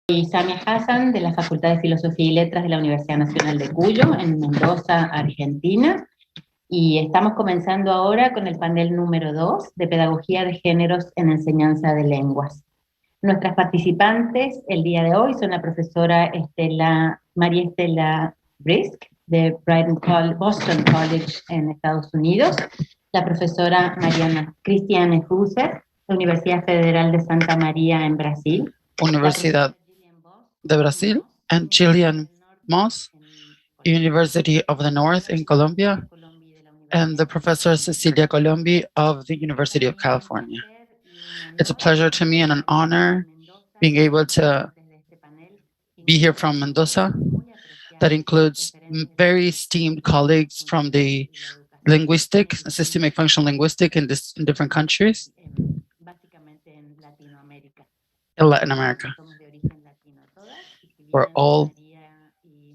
Soy Samiah Hassan, de la Facultad de Filosofía y Letras de la Universidad Nacional de Cuyo, en Mendoza, Argentina. Y estamos comenzando ahora con el panel número 2 de Pedagogía de Géneros en Enseñanza de Lenguas. Nuestras participantes el día de hoy son la profesora María Estela Brisk, de Boston College en Estados Unidos, la profesora Cristiane Fuzer, de la Universidad Federal de Santa María en Brasil, Universidad de Brasil, and Gillian, University of the North in Colombia, and the professor Cecilia Colombi of the University of California. It's a pleasure to me and an honor being able to be here from Mendoza. That includes very esteemed colleagues from the systemic functional linguistic in different countries in Latin America. We're all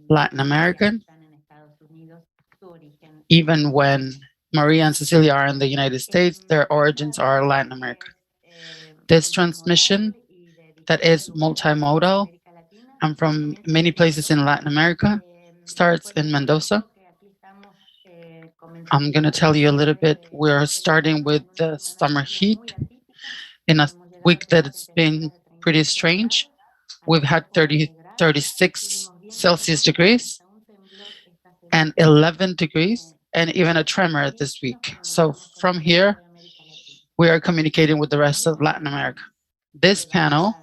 Latin American, even when Maria and Cecilia are in the United States, their origins are Latin American. This transmission that is multimodal and from many places in Latin America starts in Mendoza. I'm going to tell you a little bit. We're starting with the summer heat in a week that's been pretty strange. We've had 36 Celsius degrees and 11 degrees and even a tremor this week. So from here, we are communicating with the rest of Latin America. This panel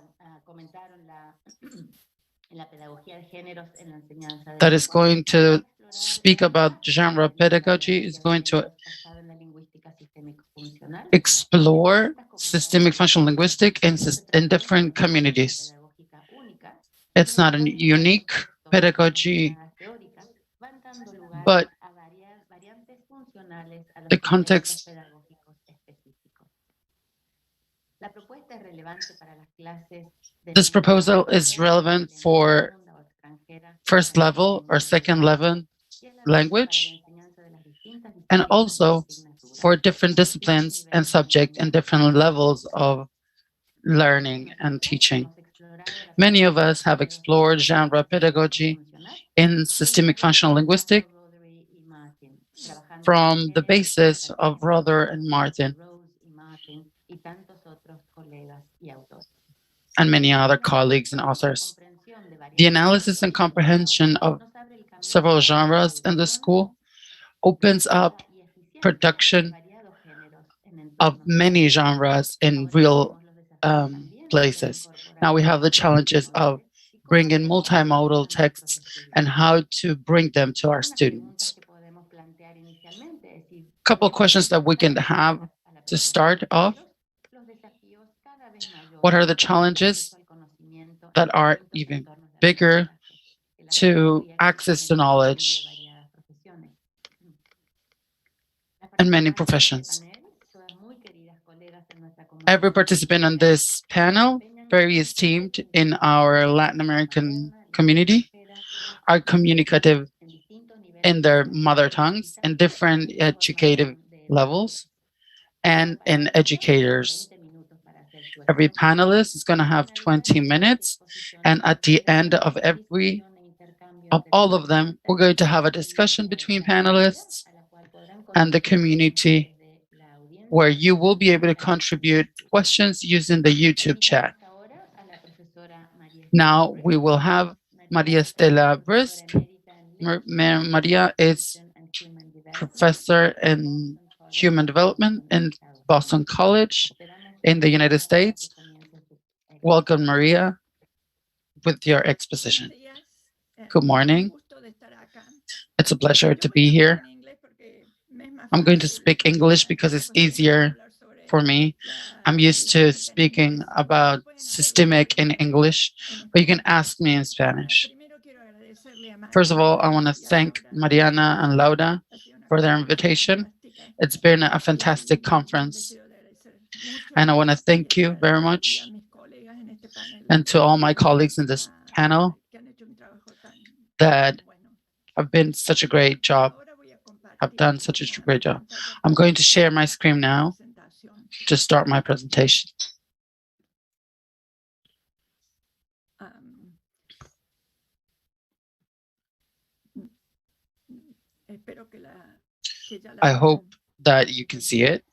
that is going to speak about genre pedagogy is going to explore systemic functional linguistic in different communities. It's not a unique pedagogy, but the context. This proposal is relevant for first level or second level language, and also for different disciplines and subjects and different levels of learning and teaching. Many of us have explored genre pedagogy in systemic functional linguistic from the basis of Rother and Martin and many other colleagues and authors. The analysis and comprehension of several genres in the school opens up production of many genres in real places. Now we have the challenges of bringing multimodal texts and how to bring them to our students. A couple of questions that we can have to start off. What are the challenges that are even bigger to access the knowledge in many professions? Every participant on this panel, very esteemed in our Latin American community, are communicative in their mother tongues in different educative levels and in educators. Every panelist is going to have 20 minutes, and at the end of all of them, we're going to have a discussion between panelists and the community, where you will be able to contribute questions using the YouTube chat. Now we will have María Estela Brisk. Maria is professor in human development in Boston College in the United States. Welcome, Maria, with your exposition. Good morning. It's a pleasure to be here. I'm going to speak English because it's easier for me. I'm used to speaking about systemic in English, but you can ask me in Spanish. First of all, I want to thank Mariana and Laura for their invitation. It's been a fantastic conference, and I want to thank you very much, and to all my colleagues in this panel that have been such a great job. I've done such a great job. I'm going to share my screen now to start my presentation. I hope that you can see it.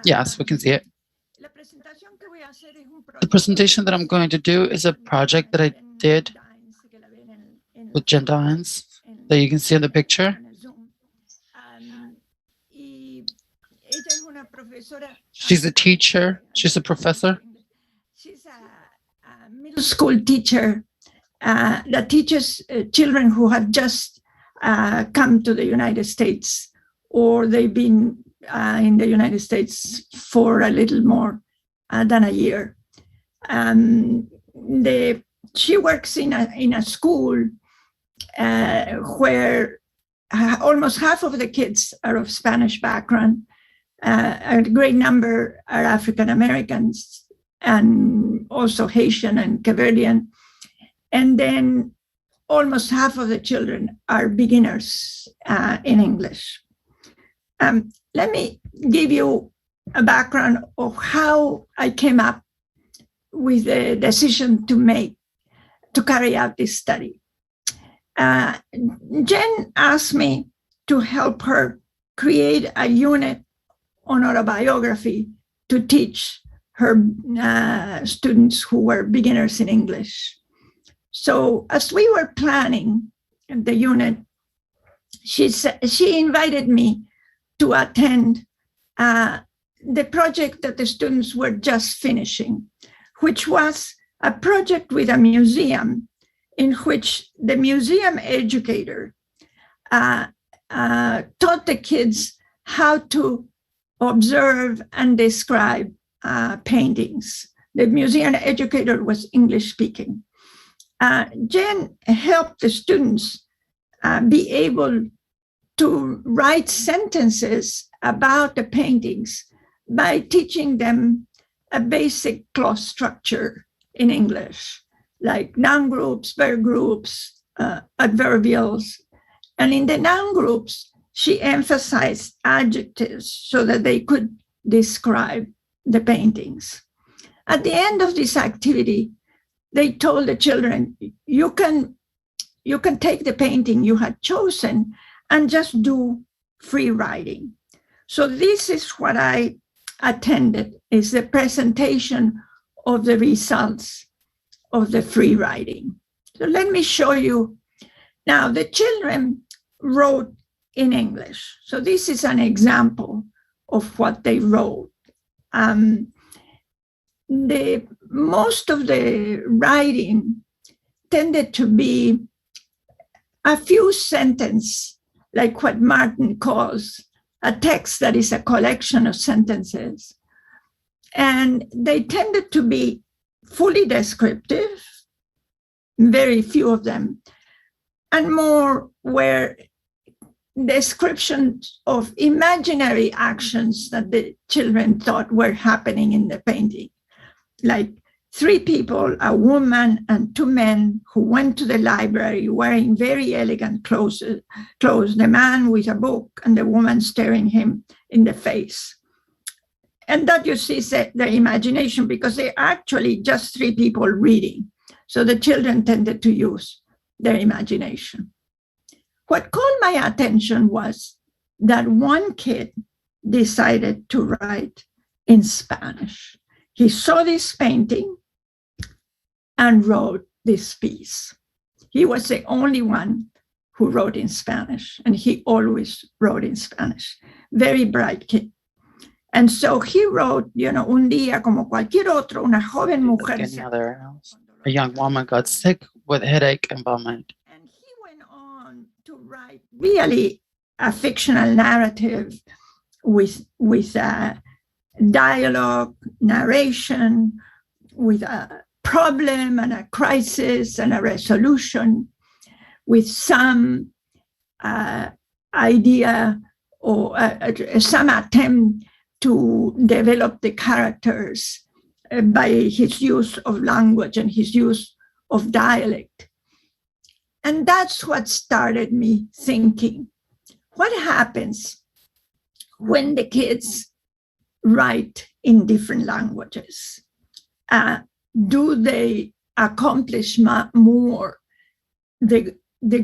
Yes, we can see it. The presentation that I'm going to do is a project that I did with Gendines that you can see in the picture. She's a teacher, she's a professor. She's a middle school teacher that teaches children who have just come to the United States, or they've been in the United States for a little more than a year. She works in a school where almost half of the kids are of Spanish background. A great number are African Americans and also Haitian and Cape Verdean. And then almost half of the children are beginners in English. Let me give you a background of how I came up with the decision to carry out this study. Jen asked me to help her create a unit on autobiography to teach her students who were beginners in English. So as we were planning the unit, she invited me to attend the project that the students were just finishing, which was a project with a museum in which the museum educator taught the kids how to observe and describe paintings. The museum educator was English speaking. Jen helped the students be able to write sentences about the paintings by teaching them a basic clause structure in English, like noun groups, verb groups, adverbials. And in the noun groups, she emphasized adjectives so that they could describe the paintings. At the end of this activity, they told the children, you can take the painting you had chosen and just do free writing. So this is what I attended, is the presentation of the results of the free writing. So let me show you. Now, the children wrote in English. So this is an example of what they wrote. Most of the writing tended to be a few sentences, like what Martin calls a text that is a collection of sentences. And they tended to be fully descriptive, very few of them, and more were descriptions of imaginary actions that the children thought were happening in the painting. Like 3 people, a woman and 2 men who went to the library wearing very elegant clothes, the man with a book and the woman staring him in the face. And that you see is the imagination, because they're actually just 3 people reading. So the children tended to use their imagination. What caught my attention was that one kid decided to write in Spanish. He saw this painting and wrote this piece. He was the only one who wrote in Spanish, and he always wrote in Spanish. Very bright kid. And so he wrote, un día como cualquier otro, una joven mujer. A young woman got sick with headache and vomit. And he went on to write really a fictional narrative with dialogue, narration, with a problem and a crisis and a resolution, with some idea or some attempt to develop the characters by his use of language and his use of dialect. And that's what started me thinking, what happens when the kids write in different languages? Do they accomplish more the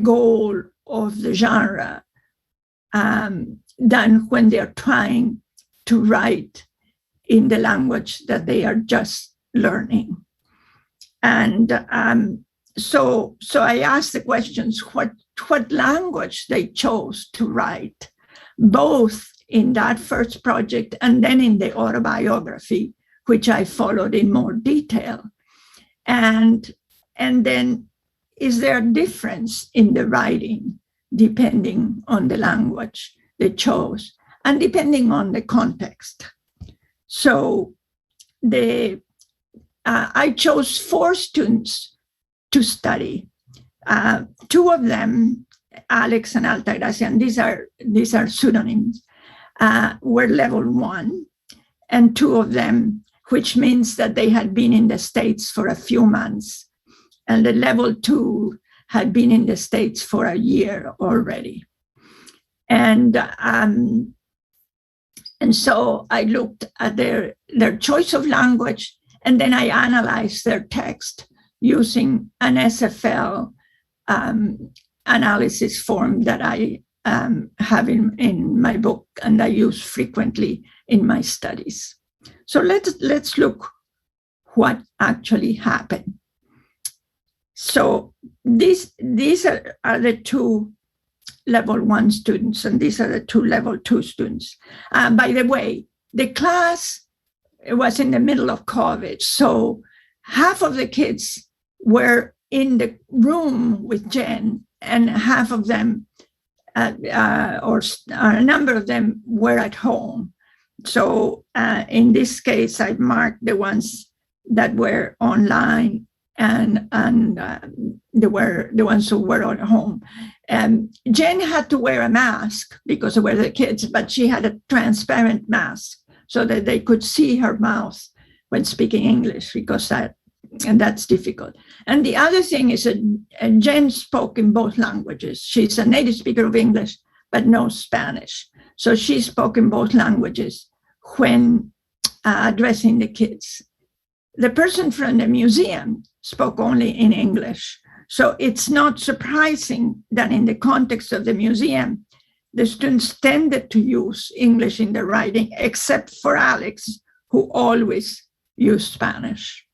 goal of the genre than when they're trying to write in the language that they are just learning. And so I asked the questions, what language they chose to write, both in that first project and then in the autobiography, which I followed in more detail. And then, is there a difference in the writing depending on the language they chose and depending on the context? So I chose 4 students to study. 2 of them, Alex and Altagracia, and these are pseudonyms, were level 1, and 2 of them, which means that they had been in the States for a few months, and the level 2 had been in the States for a year already. And so I looked at their choice of language, and then I analyzed their text using an SFL analysis form that I have in my book and I use frequently in my studies. So let's look what actually happened. So these are the 2 level 1 students, and these are the 2 level 2 students. By the way, the class was in the middle of COVID, so half of the kids were in the room with Jen, and half of them, or a number of them, were at home. So in this case, I marked the ones that were online and they were the ones who were at home. Jen had to wear a mask because they were the kids, but she had a transparent mask so that they could see her mouth when speaking English, because that's difficult. And the other thing is that Jen spoke in both languages. She's a native speaker of English, but no Spanish. So she spoke in both languages when addressing the kids. The person from the museum spoke only in English. So it's not surprising that in the context of the museum, the students tended to use English in their writing, except for Alex, who always used Spanish.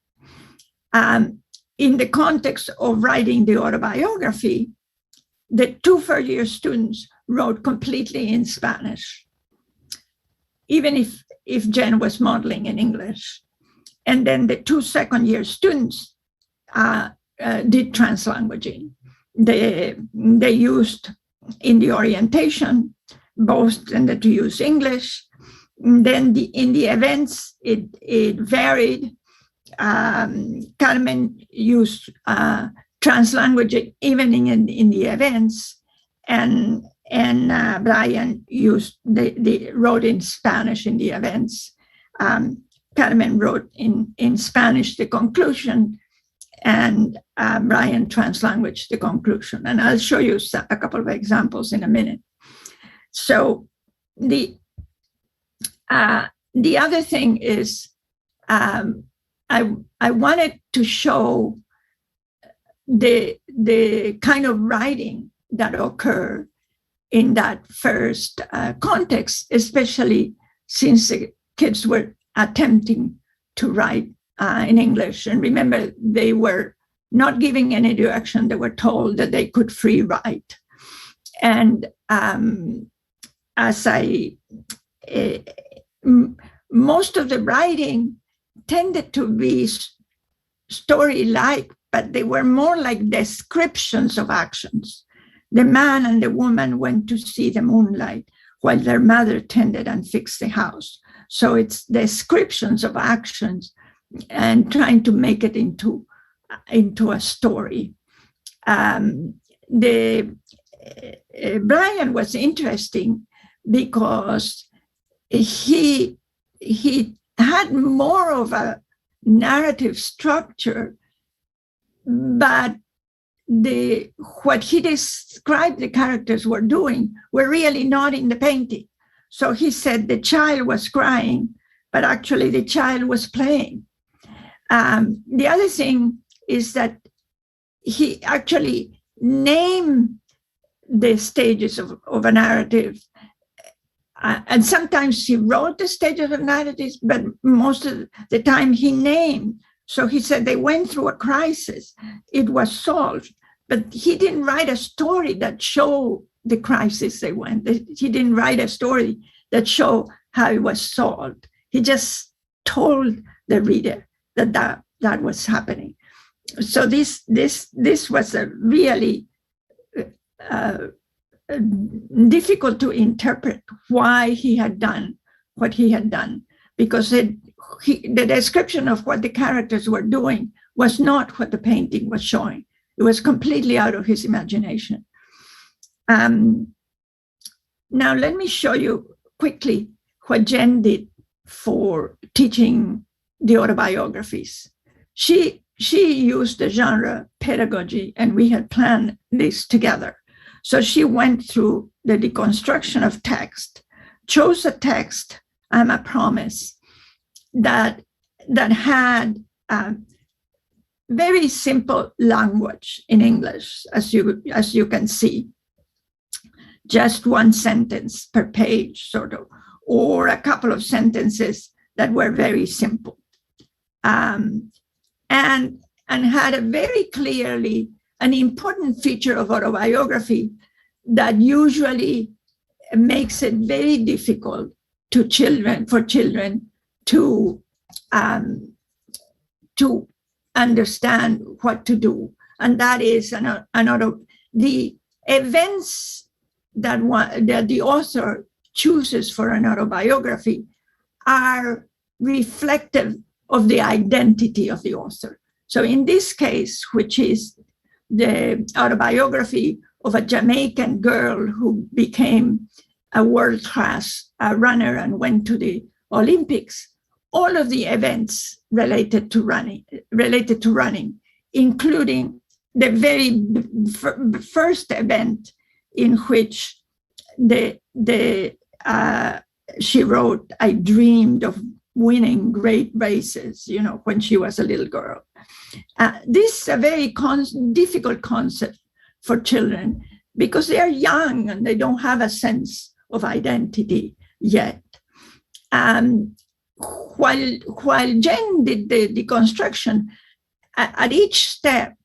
In the context of writing the autobiography, the 2 first-year students wrote completely in Spanish, even if Jen was modeling in English. And then the 2 second-year students did translanguaging. They used, in the orientation, both tended to use English. And then in the events, it varied. Carmen used translanguaging even in the events, and Brian wrote in Spanish in the events. Carmen wrote in Spanish the conclusion, and Brian translanguaged the conclusion. And I'll show you a couple of examples in a minute. So the other thing is, I wanted to show the kind of writing that occurred in that first context, especially since the kids were attempting to write in English. And remember, they were not giving any direction. They were told that they could free write. And most of the writing tended to be story-like, but they were more like descriptions of actions. The man and the woman went to see the moonlight while their mother tended and fixed the house. So it's descriptions of actions and trying to make it into a story. Brian was interesting because he had more of a narrative structure, but what he described the characters were doing were really not in the painting. So he said the child was crying, but actually the child was playing. The other thing is that he actually name the stages of a narrative. And sometimes he wrote the stages of narratives, but most of the time he named. So he said they went through a crisis. It was solved, but he didn't write a story that showed the crisis they went. He didn't write a story that showed how it was solved. He just told the reader that was happening. So this was a really difficult to interpret why he had done what he had done, because the description of what the characters were doing was not what the painting was showing. It was completely out of his imagination. Now let me show you quickly what Jen did for teaching the autobiographies. She used the genre pedagogy, and we had planned this together. So she went through the deconstruction of text, chose a text, I'm a Promise, that had very simple language in English, as you can see, just one sentence per page, sort of, or a couple of sentences that were very simple, and had a very clearly an important feature of autobiography that usually makes it very difficult for children to understand what to do, and that is the events that the author chooses for an autobiography are reflective of the identity of the author. So in this case, which is the autobiography of a Jamaican girl who became a world-class runner and went to the Olympics, all of the events related to running, including the very first event in which she wrote, I dreamed of winning great races, when she was a little girl. This is a very difficult concept for children because they are young and they don't have a sense of identity yet. While Jen did the deconstruction, at each step,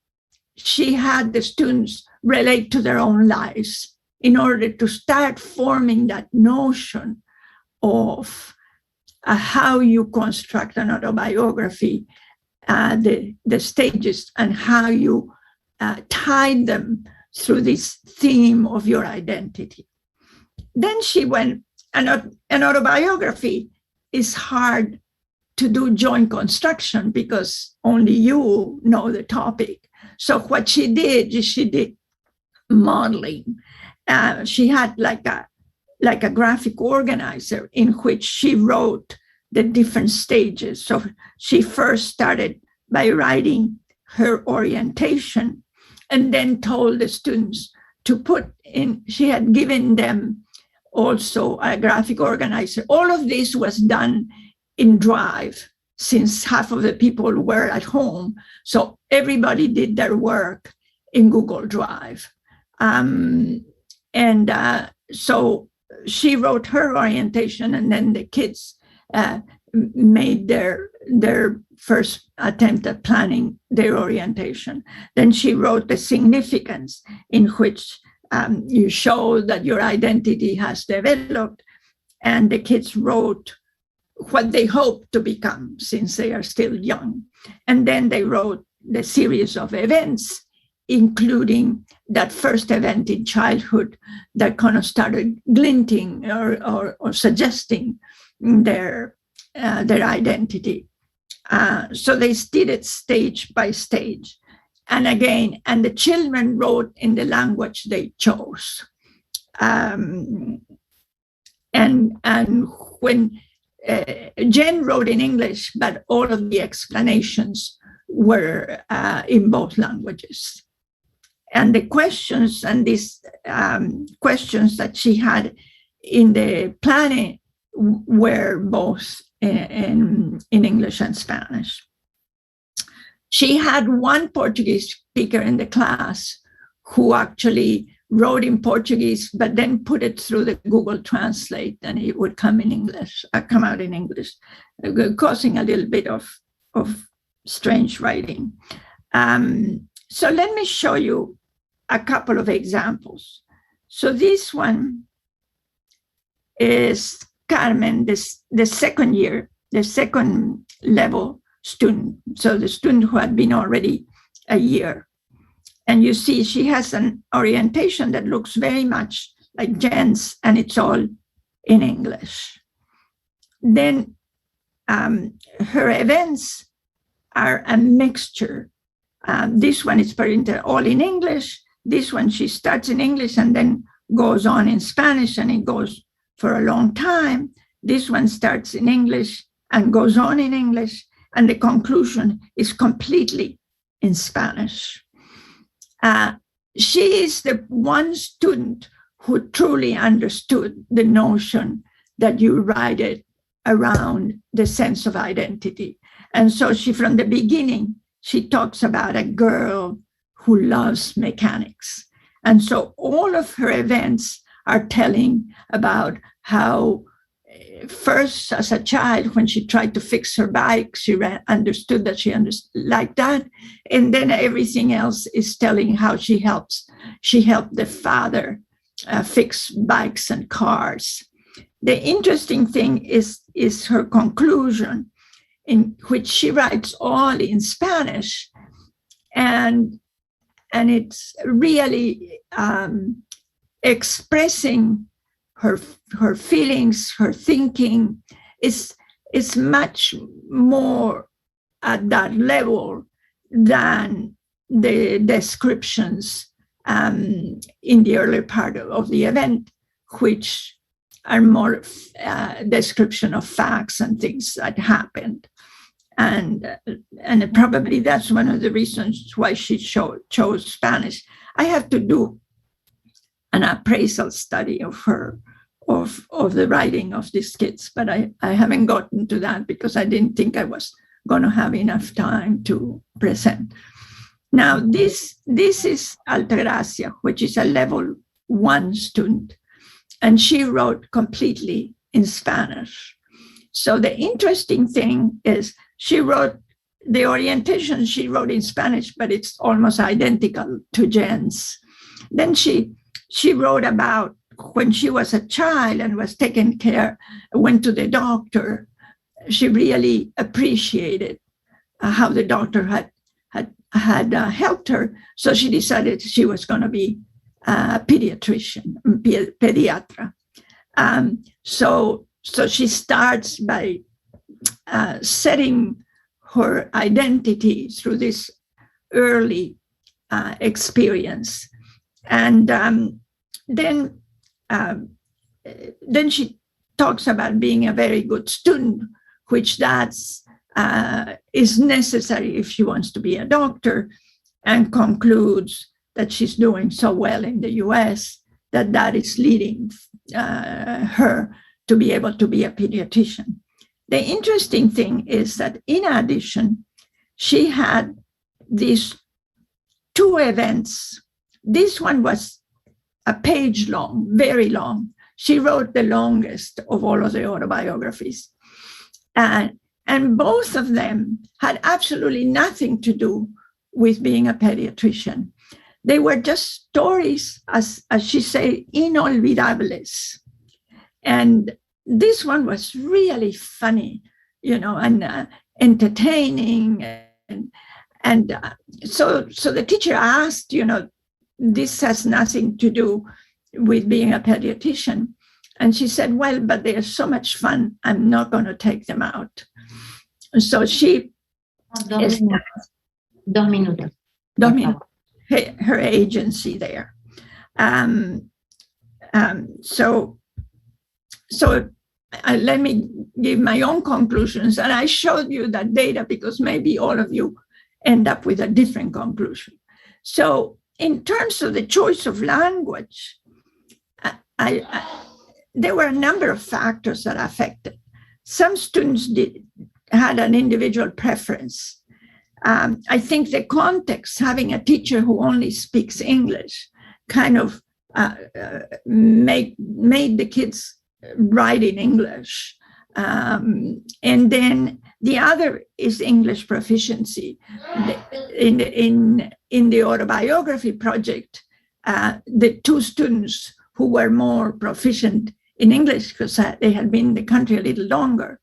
she had the students relate to their own lives in order to start forming that notion of how you construct an autobiography, the stages, and how you tie them through this theme of your identity. Then she went, an autobiography is hard to do joint construction because only you know the topic. So what she did modeling. She had like a graphic organizer in which she wrote the different stages. So she first started by writing her orientation and then told the students to put in, she had given them also a graphic organizer. All of this was done in Drive since half of the people were at home. So everybody did their work in Google Drive. So she wrote her orientation, and then the kids made their first attempt at planning their orientation. Then she wrote the significance, in which you show that your identity has developed, and the kids wrote what they hope to become since they are still young. And then they wrote the series of events, including that first event in childhood that kind of started glinting or suggesting their identity. So they did it stage by stage. And again, and the children wrote in the language they chose. And when Jen wrote in English, but all of the explanations were in both languages. And the questions and these questions that she had in the planning were both in English and Spanish. She had one Portuguese speaker in the class who actually wrote in Portuguese, but then put it through the Google Translate, and it would come in English, come out in English, causing a little bit of strange writing. So let me show you a couple of examples. So this one is Carmen, the second level student. So the student who had been already a year. And you see she has an orientation that looks very much like Jen's, and it's all in English. Then her events are a mixture. This one is printed all in English. This one she starts in English and then goes on in Spanish, and it goes for a long time. This one starts in English and goes on in English, and the conclusion is completely in Spanish. She is the one student who truly understood the notion that you write it around the sense of identity. And so she, from the beginning, she talks about a girl who loves mechanics. And so all of her events are telling about how first as a child, when she tried to fix her bike, she understood that she like that. And then everything else is telling how she helped the father fix bikes and cars. The interesting thing is her conclusion, in which she writes all in Spanish. And it's really expressing her feelings, her thinking is much more at that level than the descriptions in the early part of the event, which are more description of facts and things that happened. And probably that's one of the reasons why she chose Spanish. I have to do an appraisal study of her, of the writing of these kids, but I haven't gotten to that because I didn't think I was going to have enough time to present. Now, this is Altagracia, which is a level 1 student, and she wrote completely in Spanish. So the interesting thing is she wrote the orientation, she wrote in Spanish, but it's almost identical to Jen's. Then she wrote about when she was a child and was taken care, went to the doctor. She really appreciated how the doctor had helped her. So she decided she was going to be a pediatrician, pediatra. So she starts by setting her identity through this early experience. And then she talks about being a very good student, which is necessary if she wants to be a doctor, and concludes that she's doing so well in the US that is leading her to be able to be a pediatrician. The interesting thing is that in addition, she had these 2 events. This one was a page long, very long. She wrote the longest of all of the autobiographies. And both of them had absolutely nothing to do with being a pediatrician. They were just stories, as she said, inolvidables. And this one was really funny, and entertaining. And so the teacher asked, this has nothing to do with being a pediatrician. And she said, well, but they're so much fun, I'm not going to take them out. So she... Dos minutos. Her agency there. So let me give my own conclusions. And I showed you that data because maybe all of you end up with a different conclusion. So in terms of the choice of language, there were a number of factors that affected. Some students had an individual preference. I think the context, having a teacher who only speaks English, kind of made the kids write in English. And then the other is English proficiency. In the autobiography project, the two students who were more proficient in English, because they had been in the country a little longer,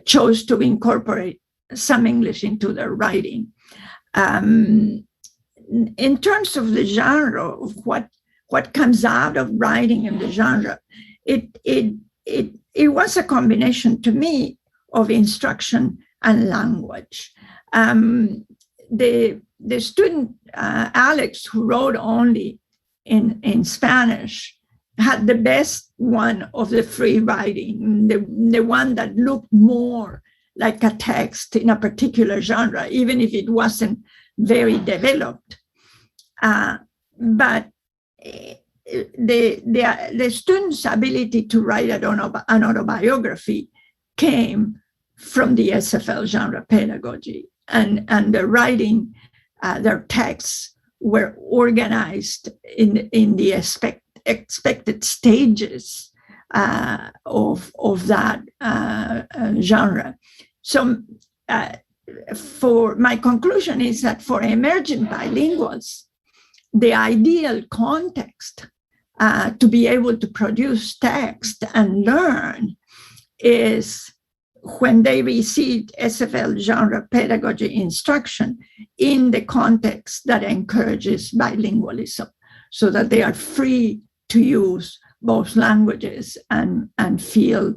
chose to incorporate some English into their writing. In terms of the genre of what comes out of writing in the genre, it was a combination to me of instruction and language. The student, Alex, who wrote only in Spanish, had the best one of the free writing, the one that looked more like a text in a particular genre, even if it wasn't very developed. But the student's ability to write an autobiography came from the SFL genre pedagogy, and the writing, their texts were organized in the expected stages of that genre. So for my conclusion is that for emergent bilinguals, the ideal context to be able to produce text and learn is when they receive SFL genre pedagogy instruction in the context that encourages bilingualism, so that they are free to use both languages and feel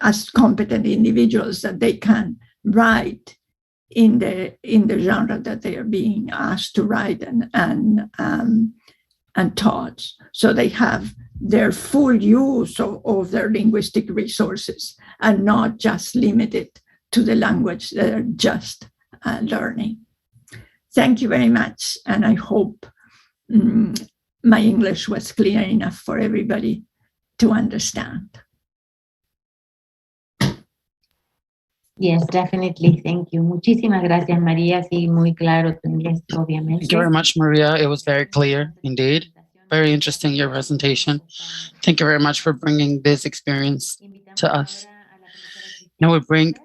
as competent individuals that they can write in the genre that they are being asked to write and taught. So they have their full use of their linguistic resources and not just limited to the language they're just learning. Thank you very much, and I hope my English was clear enough for everybody to understand. Yes, definitely. Thank you. Muchísimas gracias, María. Sí, muy claro tu inglés, obviamente. Thank you very much, Maria. It was very clear, indeed. Very interesting, your presentation. Thank you very much for bringing this experience to us. Now we bring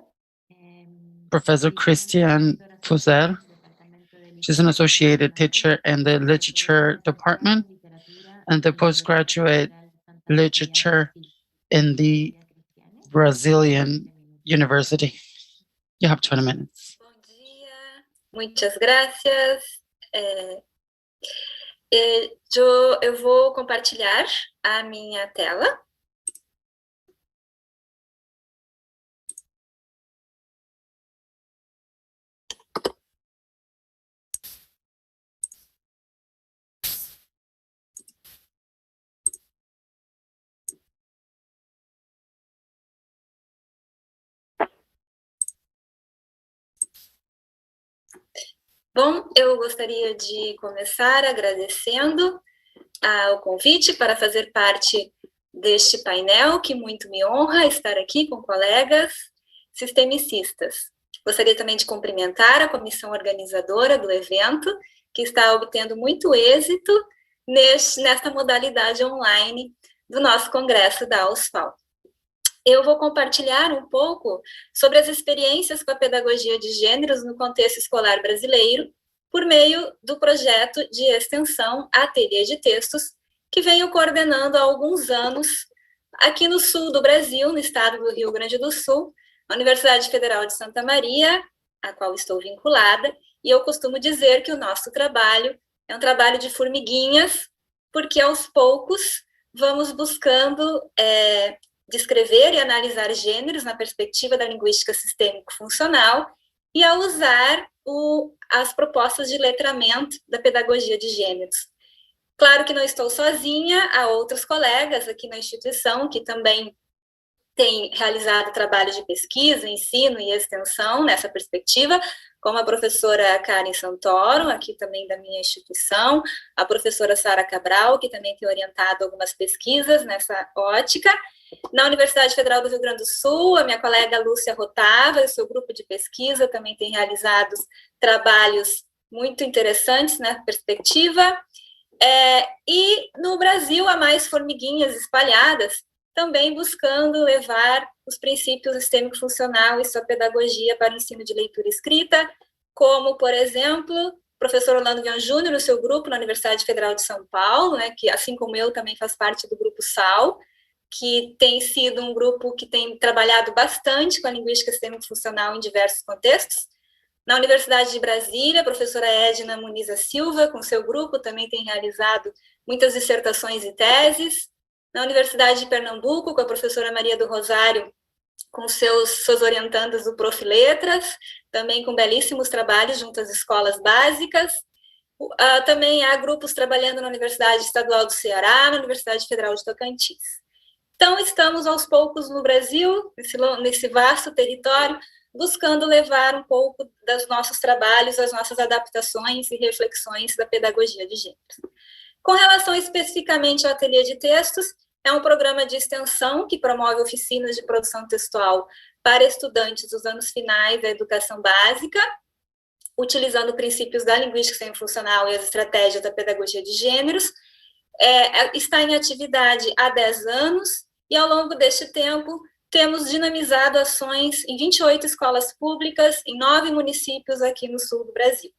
Professor Cristiane Fuzer. She's an associated teacher in the literature department and the postgraduate literature in the Brazilian University. You have 20 minutes. Bom dia, muitas gracias. Eu vou compartilhar a minha tela. Bom, eu gostaria de começar agradecendo o convite para fazer parte deste painel, que muito me honra estar aqui com colegas sistemicistas. Gostaria também de cumprimentar a comissão organizadora do evento, que está obtendo muito êxito nesta modalidade online do nosso Congresso da ALSFAL. Eu vou compartilhar um pouco sobre as experiências com a pedagogia de gêneros no contexto escolar brasileiro, por meio do projeto de extensão Ateliê de Textos, que venho coordenando há alguns anos aqui no sul do Brasil, no estado do Rio Grande do Sul, a Universidade Federal de Santa Maria, a qual estou vinculada, e eu costumo dizer que o nosso trabalho é um trabalho de formiguinhas, porque aos poucos vamos buscando descrever e analisar gêneros na perspectiva da linguística sistêmico-funcional e a usar as propostas de letramento da pedagogia de gêneros. Claro que não estou sozinha, há outros colegas aqui na instituição que também tem realizado trabalhos de pesquisa, ensino e extensão nessa perspectiva, como a professora Karen Santoro, aqui também da minha instituição, a professora Sara Cabral, que também tem orientado algumas pesquisas nessa ótica. Na Universidade Federal do Rio Grande do Sul, a minha colega Lúcia Rotava e o seu grupo de pesquisa também tem realizado trabalhos muito interessantes na perspectiva. E no Brasil, há mais formiguinhas espalhadas, também buscando levar os princípios sistêmico-funcional e sua pedagogia para o ensino de leitura e escrita, como, por exemplo, o professor Orlando Vian Júnior, no seu grupo na Universidade Federal de São Paulo, né, que, assim como eu, também faz parte do grupo SAL, que tem sido um grupo que tem trabalhado bastante com a linguística sistêmico-funcional em diversos contextos. Na Universidade de Brasília, a professora Edna Muniza Silva, com seu grupo, também tem realizado muitas dissertações e teses. Na Universidade de Pernambuco, com a professora Maria do Rosário, com seus orientandas do Prof. Letras, também com belíssimos trabalhos junto às escolas básicas. Também há grupos trabalhando na Universidade Estadual do Ceará, na Universidade Federal de Tocantins. Então, estamos aos poucos no Brasil, nesse vasto território, buscando levar um pouco dos nossos trabalhos, as nossas adaptações e reflexões da pedagogia de gêneros. Com relação especificamente ao ateliê de textos, é um programa de extensão que promove oficinas de produção textual para estudantes dos anos finais da educação básica, utilizando princípios da linguística sistêmico-funcional e as estratégias da pedagogia de gêneros. Está em atividade há 10 anos, e ao longo deste tempo temos dinamizado ações em 28 escolas públicas, em 9 municípios aqui no sul do Brasil.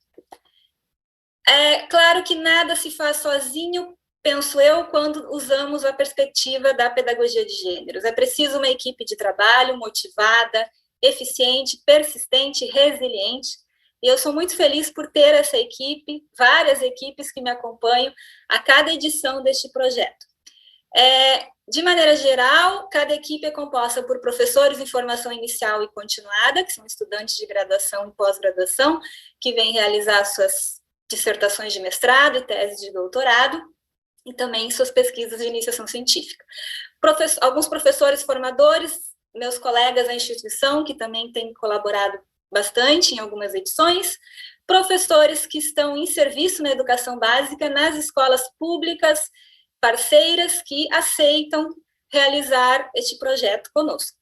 É claro que nada se faz sozinho, penso eu, quando usamos a perspectiva da pedagogia de gêneros. É preciso uma equipe de trabalho motivada, eficiente, persistente, resiliente, e eu sou muito feliz por ter essa equipe, várias equipes que me acompanham a cada edição deste projeto. De maneira geral, cada equipe é composta por professores em formação inicial e continuada, que são estudantes de graduação e pós-graduação, que vêm realizar suas dissertações de mestrado e teses de doutorado, e também suas pesquisas de iniciação científica. Alguns professores formadores, meus colegas da instituição, que também têm colaborado bastante em algumas edições, professores que estão em serviço na educação básica, nas escolas públicas, parceiras que aceitam realizar este projeto conosco.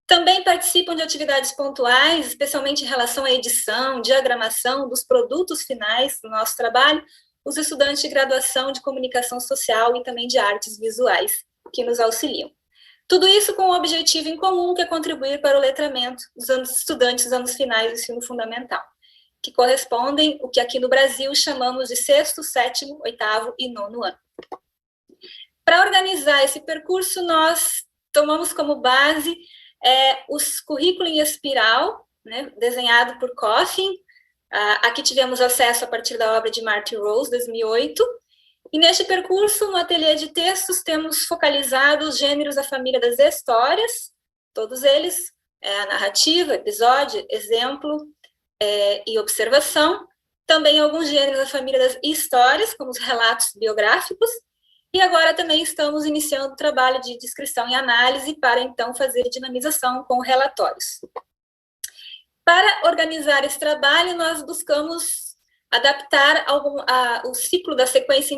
Também participam de atividades pontuais, especialmente em relação à edição, diagramação dos produtos finais do nosso trabalho, os estudantes de graduação de comunicação social e também de artes visuais, que nos auxiliam. Tudo isso com o objetivo em comum, que é contribuir para o letramento dos estudantes dos anos finais do ensino fundamental, que correspondem ao que aqui no Brasil chamamos de 6º, 7º, 8º e 9º ano. Para organizar esse percurso, nós tomamos como base os currículos em espiral, né, desenhado por Coffin. Aqui tivemos acesso a partir da obra de Martin Rose, 2008. E neste percurso, no ateliê de textos, temos focalizado os gêneros da família das histórias, todos eles, a narrativa, episódio, exemplo e observação. Também alguns gêneros da família das histórias, como os relatos biográficos. E agora também estamos iniciando o trabalho de descrição e análise para, então, fazer dinamização com relatórios. Para organizar esse trabalho, nós buscamos adaptar o ciclo da sequência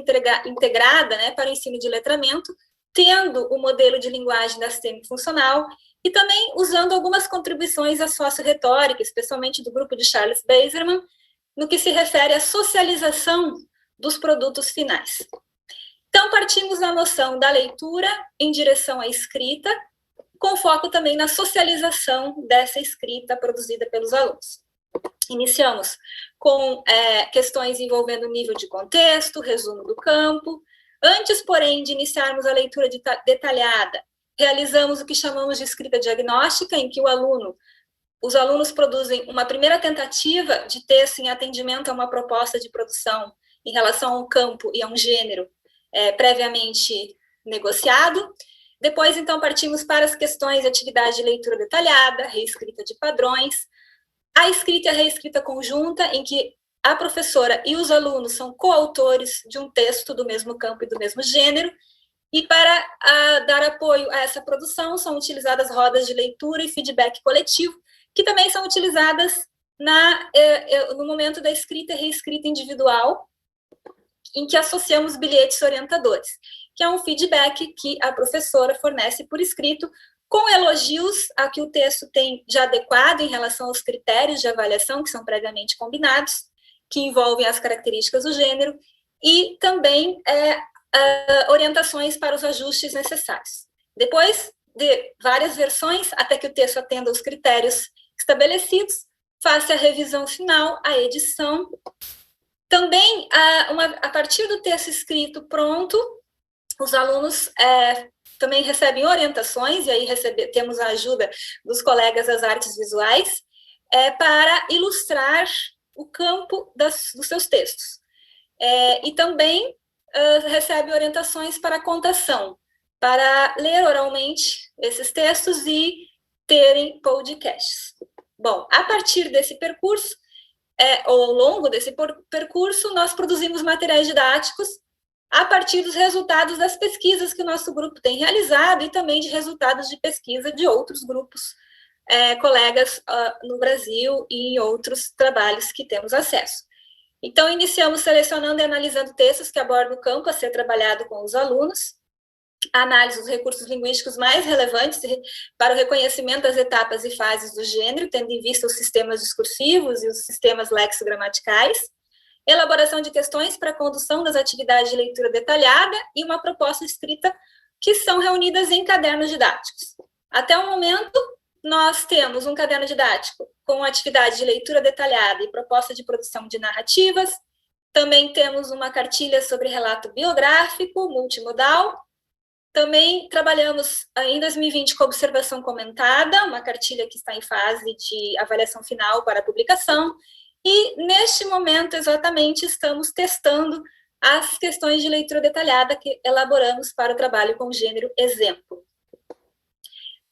integrada, né, para o ensino de letramento, tendo o modelo de linguagem da sistêmico-funcional e também usando algumas contribuições à socio-retórica, especialmente do grupo de Charles Beiserman, no que se refere à socialização dos produtos finais. Então, partimos da noção da leitura em direção à escrita, com foco também na socialização dessa escrita produzida pelos alunos. Iniciamos com questões envolvendo o nível de contexto, resumo do campo. Antes, porém, de iniciarmos a leitura detalhada, realizamos o que chamamos de escrita diagnóstica, em que os alunos produzem uma primeira tentativa de texto em atendimento a uma proposta de produção em relação a um campo e a um gênero previamente negociado. Depois, então, partimos para as questões de atividade de leitura detalhada, reescrita de padrões, a escrita e a reescrita conjunta, em que a professora e os alunos são coautores de um texto do mesmo campo e do mesmo gênero, E para dar apoio a essa produção, são utilizadas rodas de leitura e feedback coletivo, que também são utilizadas no momento da escrita e reescrita individual, em que associamos bilhetes orientadores, que é um feedback que a professora fornece por escrito, com elogios a que o texto tem de adequado em relação aos critérios de avaliação, que são previamente combinados, que envolvem as características do gênero, e também orientações para os ajustes necessários. Depois de várias versões, até que o texto atenda aos critérios estabelecidos, faça a revisão final, a edição. Também, a partir do texto escrito pronto, os alunos também recebem orientações, e aí temos a ajuda dos colegas das artes visuais, para ilustrar o campo dos seus textos. E também recebe orientações para contação, para ler oralmente esses textos e terem podcasts. Bom, a partir desse percurso, ou ao longo desse percurso, nós produzimos materiais didáticos a partir dos resultados das pesquisas que o nosso grupo tem realizado e também de resultados de pesquisa de outros grupos, colegas no Brasil e em outros trabalhos que temos acesso. Então, iniciamos selecionando e analisando textos que abordam o campo a ser trabalhado com os alunos, a análise dos recursos linguísticos mais relevantes para o reconhecimento das etapas e fases do gênero, tendo em vista os sistemas discursivos e os sistemas lexicogramaticais, elaboração de questões para a condução das atividades de leitura detalhada e uma proposta escrita que são reunidas em cadernos didáticos. Até o momento, nós temos um caderno didático com atividade de leitura detalhada e proposta de produção de narrativas, também temos uma cartilha sobre relato biográfico, multimodal, também trabalhamos em 2020 com observação comentada, uma cartilha que está em fase de avaliação final para publicação, e neste momento exatamente estamos testando as questões de leitura detalhada que elaboramos para o trabalho com o gênero exemplo.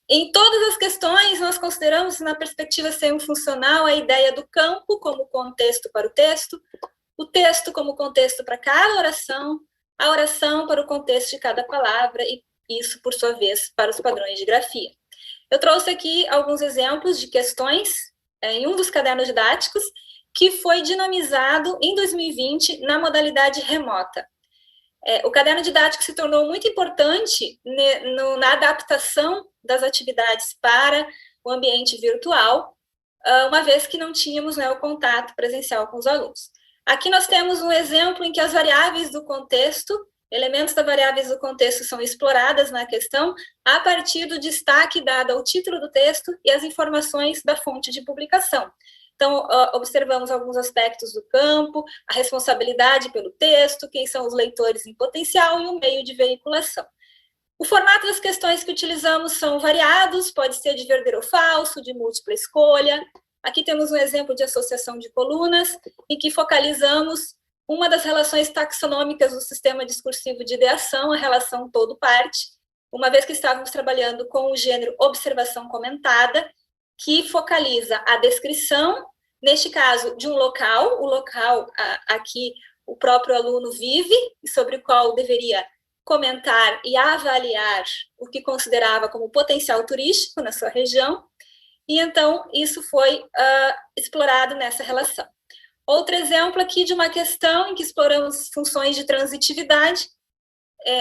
Em todas as questões, nós consideramos, na perspectiva semi-funcional, a ideia do campo como contexto para o texto como contexto para cada oração, a oração para o contexto de cada palavra, e isso, por sua vez, para os padrões de grafia. Eu trouxe aqui alguns exemplos de questões em um dos cadernos didáticos, que foi dinamizado em 2020 na modalidade remota. O caderno didático se tornou muito importante na adaptação das atividades para o ambiente virtual, uma vez que não tínhamos o contato presencial com os alunos. Aqui nós temos um exemplo em que as variáveis do contexto, elementos das variáveis do contexto são exploradas na questão a partir do destaque dado ao título do texto e as informações da fonte de publicação. Então, observamos alguns aspectos do campo, a responsabilidade pelo texto, quem são os leitores em potencial e o meio de veiculação. O formato das questões que utilizamos são variados, pode ser de verdadeiro ou falso, de múltipla escolha. Aqui temos um exemplo de associação de colunas, em que focalizamos uma das relações taxonômicas do sistema discursivo de ideação, a relação todo-parte, uma vez que estávamos trabalhando com o gênero observação comentada, que focaliza a descrição, neste caso, de um local, o local aqui o próprio aluno vive, sobre o qual deveria comentar e avaliar o que considerava como potencial turístico na sua região, e então isso foi explorado nessa relação. Outro exemplo aqui de uma questão em que exploramos funções de transitividade,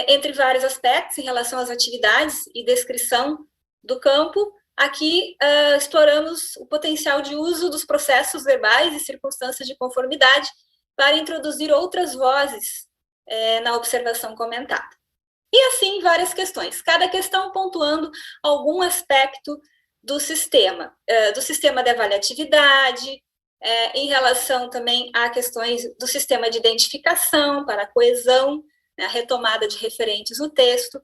entre vários aspectos em relação às atividades e descrição do campo. Aqui exploramos o potencial de uso dos processos verbais e circunstâncias de conformidade para introduzir outras vozes na observação comentada. E assim várias questões, cada questão pontuando algum aspecto do sistema de avaliatividade, em relação também a questões do sistema de identificação para a coesão, a retomada de referentes no texto,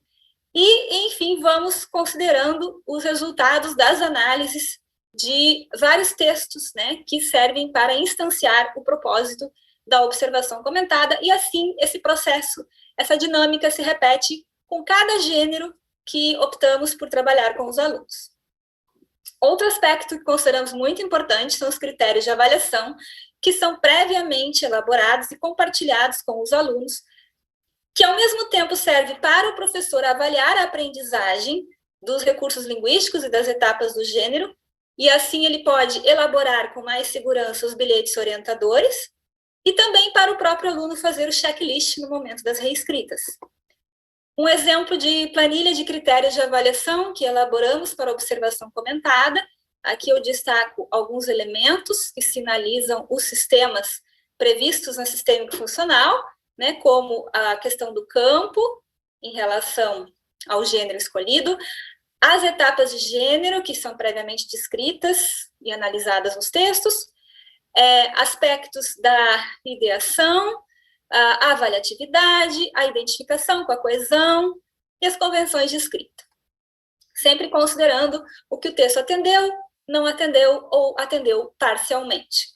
e, enfim, vamos considerando os resultados das análises de vários textos, que servem para instanciar o propósito da observação comentada, e assim esse processo, essa dinâmica se repete com cada gênero que optamos por trabalhar com os alunos. Outro aspecto que consideramos muito importante são os critérios de avaliação, que são previamente elaborados e compartilhados com os alunos, que ao mesmo tempo serve para o professor avaliar a aprendizagem dos recursos linguísticos e das etapas do gênero, e assim ele pode elaborar com mais segurança os bilhetes orientadores, e também para o próprio aluno fazer o checklist no momento das reescritas. Um exemplo de planilha de critérios de avaliação que elaboramos para observação comentada. Aqui eu destaco alguns elementos que sinalizam os sistemas previstos na sistêmica funcional, né, como a questão do campo em relação ao gênero escolhido, as etapas de gênero, que são previamente descritas e analisadas nos textos, aspectos da ideação, a avaliatividade, a identificação com a coesão e as convenções de escrita. Sempre considerando o que o texto atendeu, não atendeu ou atendeu parcialmente.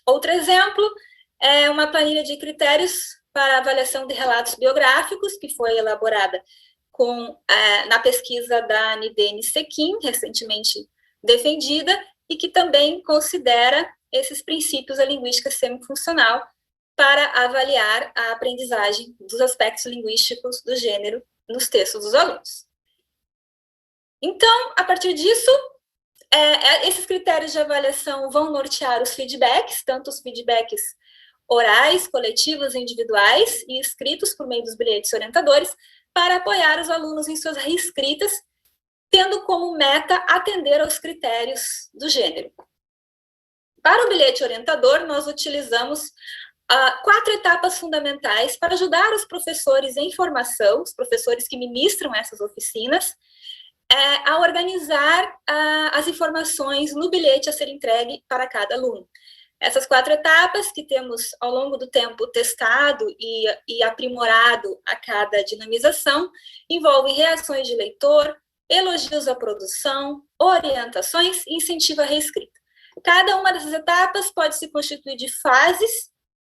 Outro exemplo é uma planilha de critérios para avaliação de relatos biográficos, que foi elaborada na pesquisa da Nidene Sequin, recentemente defendida, e que também considera esses princípios da linguística semifuncional para avaliar a aprendizagem dos aspectos linguísticos do gênero nos textos dos alunos. Então, a partir disso, esses critérios de avaliação vão nortear os feedbacks, tanto os feedbacks orais, coletivos, individuais e escritos por meio dos bilhetes orientadores, para apoiar os alunos em suas reescritas, tendo como meta atender aos critérios do gênero. Para o bilhete orientador, nós utilizamos 4 etapas fundamentais para ajudar os professores em formação, os professores que ministram essas oficinas, a organizar as informações no bilhete a ser entregue para cada aluno. Essas 4 etapas, que temos ao longo do tempo testado e aprimorado a cada dinamização, envolvem reações de leitor, elogios à produção, orientações e incentivo à reescrita. Cada uma dessas etapas pode se constituir de fases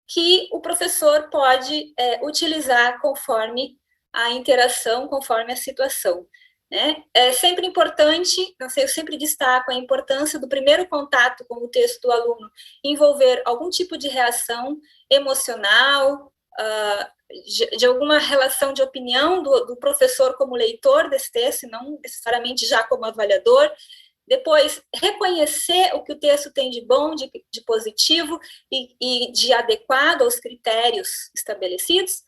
que o professor pode utilizar conforme a interação, conforme a situação. Né? É sempre importante, eu sempre destaco a importância do primeiro contato com o texto do aluno envolver algum tipo de reação emocional, de alguma relação de opinião do professor como leitor desse texto, não necessariamente já como avaliador. Depois, reconhecer o que o texto tem de bom, de positivo e de adequado aos critérios estabelecidos.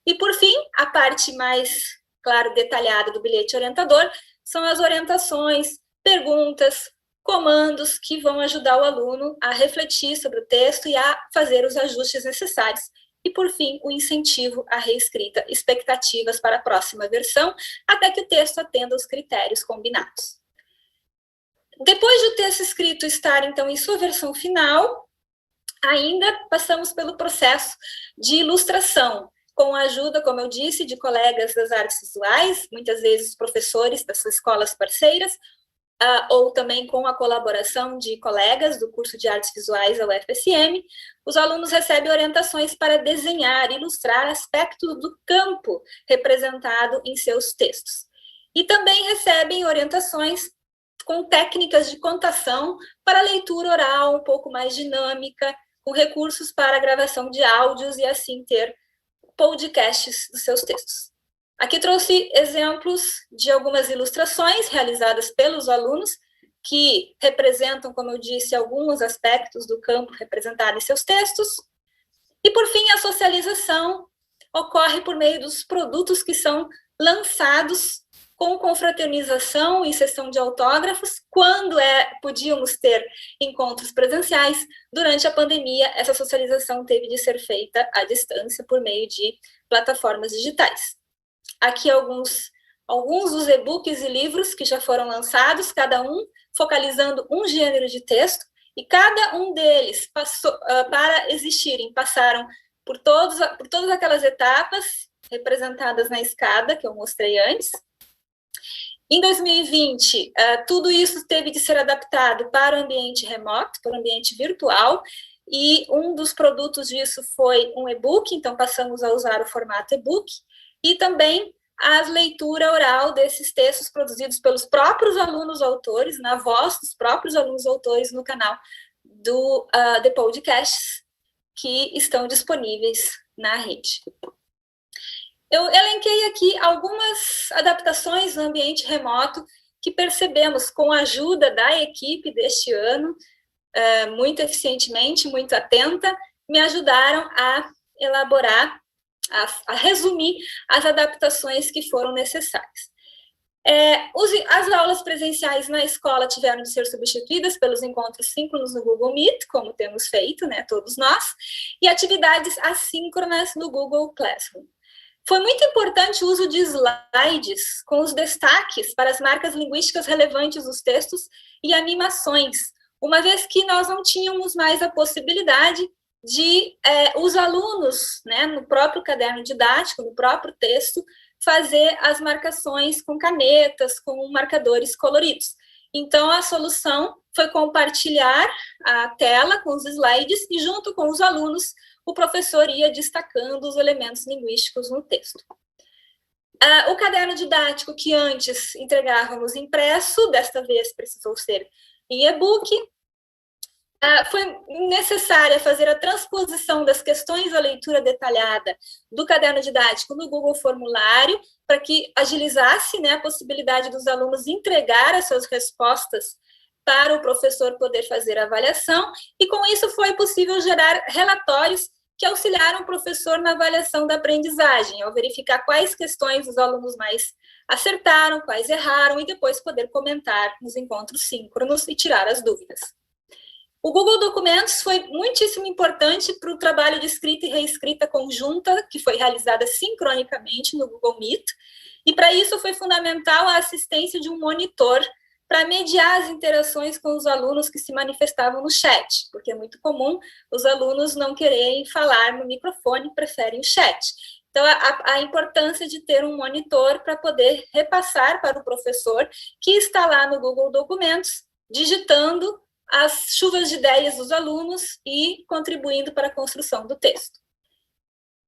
E, por fim, a parte mais, claro, detalhada do bilhete orientador são as orientações, perguntas, comandos que vão ajudar o aluno a refletir sobre o texto e a fazer os ajustes necessários. E, por fim, o incentivo à reescrita, expectativas para a próxima versão, até que o texto atenda aos critérios combinados. Depois do texto escrito estar, então, em sua versão final, ainda passamos pelo processo de ilustração, com a ajuda, como eu disse, de colegas das artes visuais, muitas vezes professores das escolas parceiras, ou também com a colaboração de colegas do curso de artes visuais da UFSM. Os alunos recebem orientações para desenhar, ilustrar aspectos do campo representado em seus textos. E também recebem orientações com técnicas de contação para leitura oral um pouco mais dinâmica, com recursos para gravação de áudios e assim ter podcasts dos seus textos. Aqui trouxe exemplos de algumas ilustrações realizadas pelos alunos que representam, como eu disse, alguns aspectos do campo representado em seus textos. E, por fim, a socialização ocorre por meio dos produtos que são lançados com confraternização e sessão de autógrafos, quando podíamos ter encontros presenciais. Durante a pandemia, essa socialização teve de ser feita à distância por meio de plataformas digitais. Aqui alguns dos e-books e livros que já foram lançados, cada um focalizando um gênero de texto, e cada um deles, para existirem, passaram por todas aquelas etapas representadas na escada, que eu mostrei antes. Em 2020, tudo isso teve de ser adaptado para o ambiente remoto, para o ambiente virtual, e um dos produtos disso foi um e-book, então passamos a usar o formato e-book, e também a leitura oral desses textos produzidos pelos próprios alunos autores, na voz dos próprios alunos autores no canal de podcasts que estão disponíveis na rede. Eu elenquei aqui algumas adaptações no ambiente remoto que percebemos com a ajuda da equipe deste ano, muito eficientemente, muito atenta, me ajudaram a elaborar, a resumir as adaptações que foram necessárias. As aulas presenciais na escola tiveram de ser substituídas pelos encontros síncronos no Google Meet, como temos feito, né, todos nós, e atividades assíncronas no Google Classroom. Foi muito importante o uso de slides com os destaques para as marcas linguísticas relevantes dos textos e animações, uma vez que nós não tínhamos mais a possibilidade de os alunos, né, no próprio caderno didático, no próprio texto, fazer as marcações com canetas, com marcadores coloridos. Então, a solução foi compartilhar a tela com os slides e, junto com os alunos, o professor ia destacando os elementos linguísticos no texto. O caderno didático que antes entregávamos impresso, desta vez precisou ser em e-book. Foi necessária fazer a transposição das questões da leitura detalhada do caderno didático no Google Formulário, para que agilizasse, né, a possibilidade dos alunos entregar as suas respostas para o professor poder fazer a avaliação, e com isso foi possível gerar relatórios que auxiliaram o professor na avaliação da aprendizagem, ao verificar quais questões os alunos mais acertaram, quais erraram, e depois poder comentar nos encontros síncronos e tirar as dúvidas. O Google Documentos foi muitíssimo importante para o trabalho de escrita e reescrita conjunta, que foi realizada sincronicamente no Google Meet, e para isso foi fundamental a assistência de um monitor para mediar as interações com os alunos que se manifestavam no chat, porque é muito comum os alunos não quererem falar no microfone, preferem o chat. Então, a importância de ter um monitor para poder repassar para o professor que está lá no Google Documentos, digitando as chuvas de ideias dos alunos e contribuindo para a construção do texto.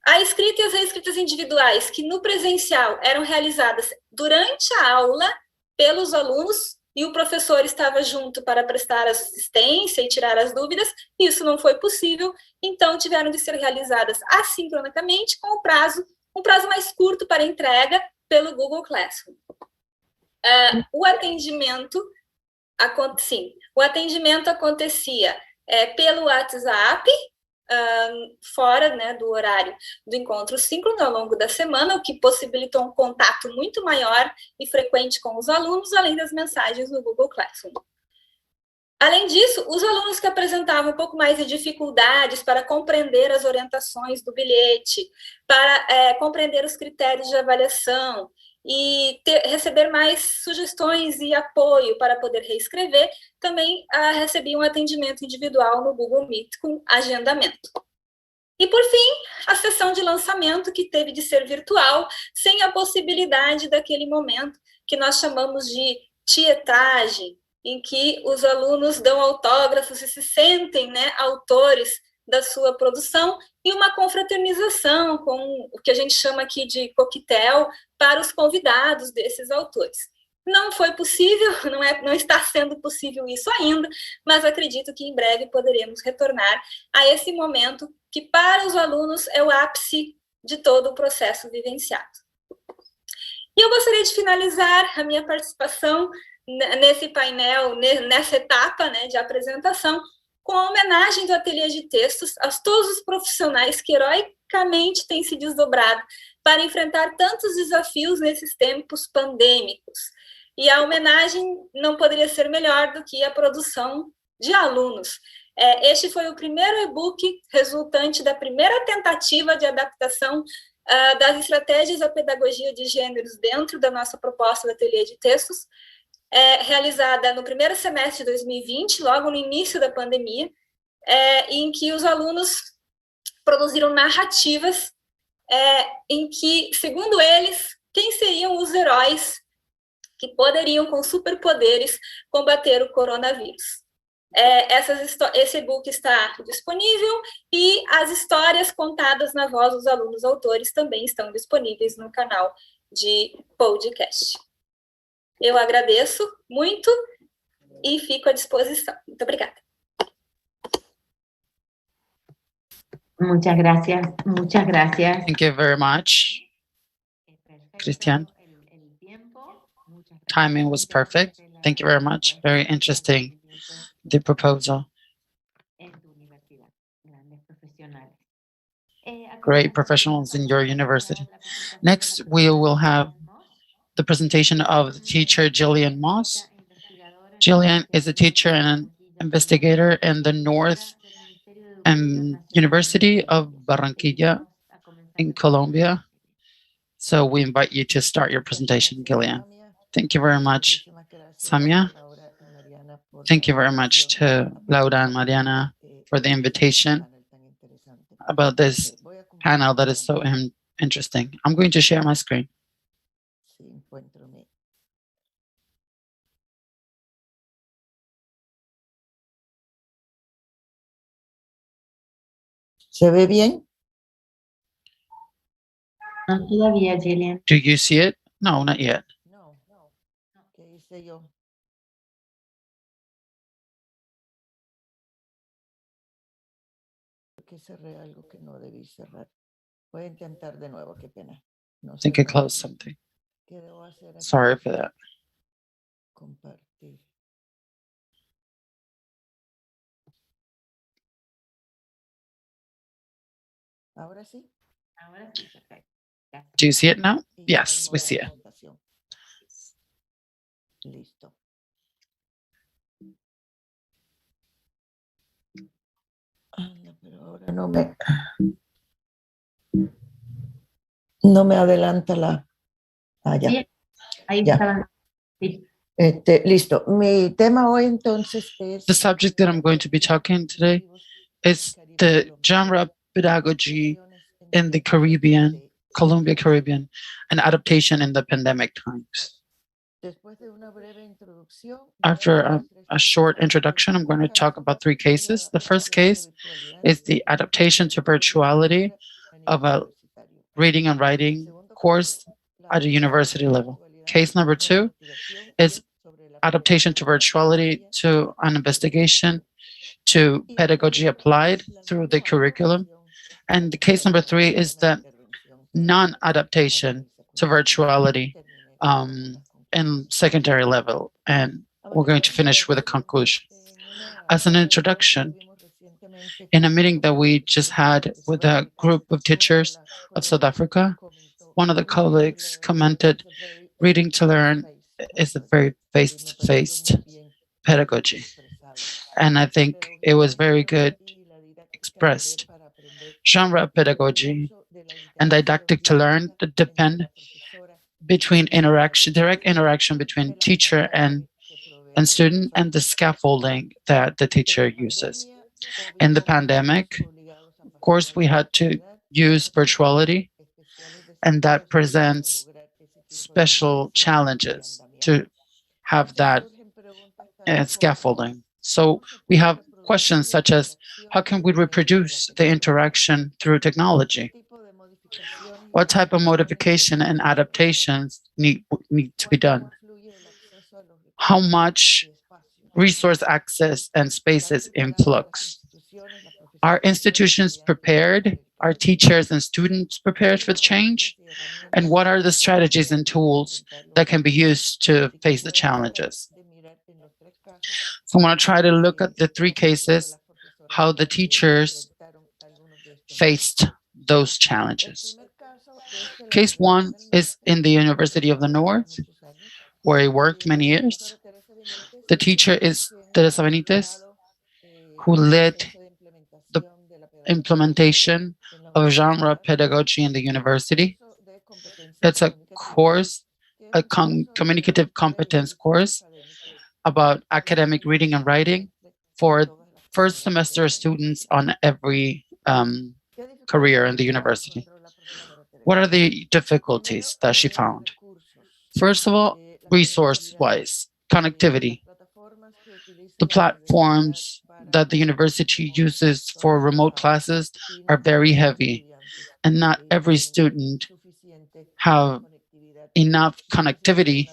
A escrita e as reescritas individuais, que no presencial eram realizadas durante a aula pelos alunos, e o professor estava junto para prestar assistência e tirar as dúvidas, isso não foi possível, então tiveram de ser realizadas assincronicamente com um prazo mais curto para entrega pelo Google Classroom. O atendimento acontecia pelo WhatsApp, fora, né, do horário do encontro síncrono ao longo da semana, o que possibilitou um contato muito maior e frequente com os alunos, além das mensagens no Google Classroom. Além disso, os alunos que apresentavam um pouco mais de dificuldades para compreender as orientações do bilhete, para compreender os critérios de avaliação e receber mais sugestões e apoio para poder reescrever, também recebiam um atendimento individual no Google Meet com agendamento. E, por fim, a sessão de lançamento, que teve de ser virtual, sem a possibilidade daquele momento que nós chamamos de tietagem, em que os alunos dão autógrafos e se sentem, né, autores da sua produção, e uma confraternização com o que a gente chama aqui de coquetel para os convidados desses autores. Não foi possível, não está sendo possível isso ainda, mas acredito que em breve poderemos retornar a esse momento que para os alunos é o ápice de todo o processo vivenciado. E eu gostaria de finalizar a minha participação nesse painel, nessa etapa, né, de apresentação, com a homenagem do ateliê de textos a todos os profissionais que heroicamente têm se desdobrado para enfrentar tantos desafios nesses tempos pandêmicos. E a homenagem não poderia ser melhor do que a produção de alunos. Este foi o primeiro e-book resultante da primeira tentativa de adaptação das estratégias da pedagogia de gêneros dentro da nossa proposta do ateliê de textos, realizada no primeiro semestre de 2020, logo no início da pandemia, em que os alunos produziram narrativas em que, segundo eles, quem seriam os heróis que poderiam, com superpoderes, combater o coronavírus. Esse e-book está disponível e as histórias contadas na voz dos alunos autores também estão disponíveis no canal de podcast. Eu agradeço muito e fico à disposição. Muito obrigada. Muchas gracias, muchas gracias. Thank you very much. Cristiane. Timing was perfect. Thank you very much. Very interesting, the proposal. Great professionals in your university. Next, we will have the presentation of the teacher Gillian Moss. Gillian is a teacher and an investigator in the North University of Barranquilla in Colombia. So we invite you to start your presentation, Gillian. Thank you very much, Samiah. Thank you very much to Laura and Mariana for the invitation about this panel that is so interesting. I'm going to share my screen. ¿Se ve bien? No todavía, Gillian. Do you see it? No, not yet. No. ¿Qué hice yo? Que cerré algo que no debí cerrar. Voy a intentar de nuevo, qué pena. No I think I cerré. closed something. ¿Qué debo hacer aquí? Sorry for that. Compartir. ¿Ahora sí? Do you see it now? Y ya Yes, tengo we la see it. presentación. Listo. Anda, pero ahora no me adelanta la... Ah, ya. Sí, ahí Ya. estaban. Sí. Listo. Mi tema hoy entonces es... The subject that I'm going to be talking today is the genre pedagogy in the Caribbean, Colombia Caribbean, and adaptation in the pandemic times. After a short introduction, I'm going to talk about 3 cases. The first case is the adaptation to virtuality of a reading and writing course at a university level. Case number 2 is adaptation to virtuality to an investigation to pedagogy applied through the curriculum. And the case number 3 is the non-adaptation to virtuality in secondary level. And we're going to finish with a conclusion. As an introduction, in a meeting that we just had with a group of teachers of South Africa, one of the colleagues commented, reading to learn is a very face-to-face pedagogy. And I think it was very good expressed. Genre pedagogy and didactic to learn depend between direct interaction between teacher and student, and the scaffolding that the teacher uses. In the pandemic, of course, we had to use virtuality, and that presents special challenges to have that scaffolding. So we have questions such as, how can we reproduce the interaction through technology? What type of modification and adaptations need to be done? How much resource access and spaces in flux? Are institutions prepared? Are teachers and students prepared for the change? And what are the strategies and tools that can be used to face the challenges? So I'm going to try to look at the 3 cases, how the teachers faced those challenges. Case 1 is in the University of the North, where I worked many years. The teacher is Teresa Benitez, who led the implementation of genre pedagogy in the university. It's a course, a communicative competence course about academic reading and writing for first semester students on every career in the university. What are the difficulties that she found? First of all, resource-wise, connectivity. The platforms that the university uses for remote classes are very heavy, and not every student have enough connectivity.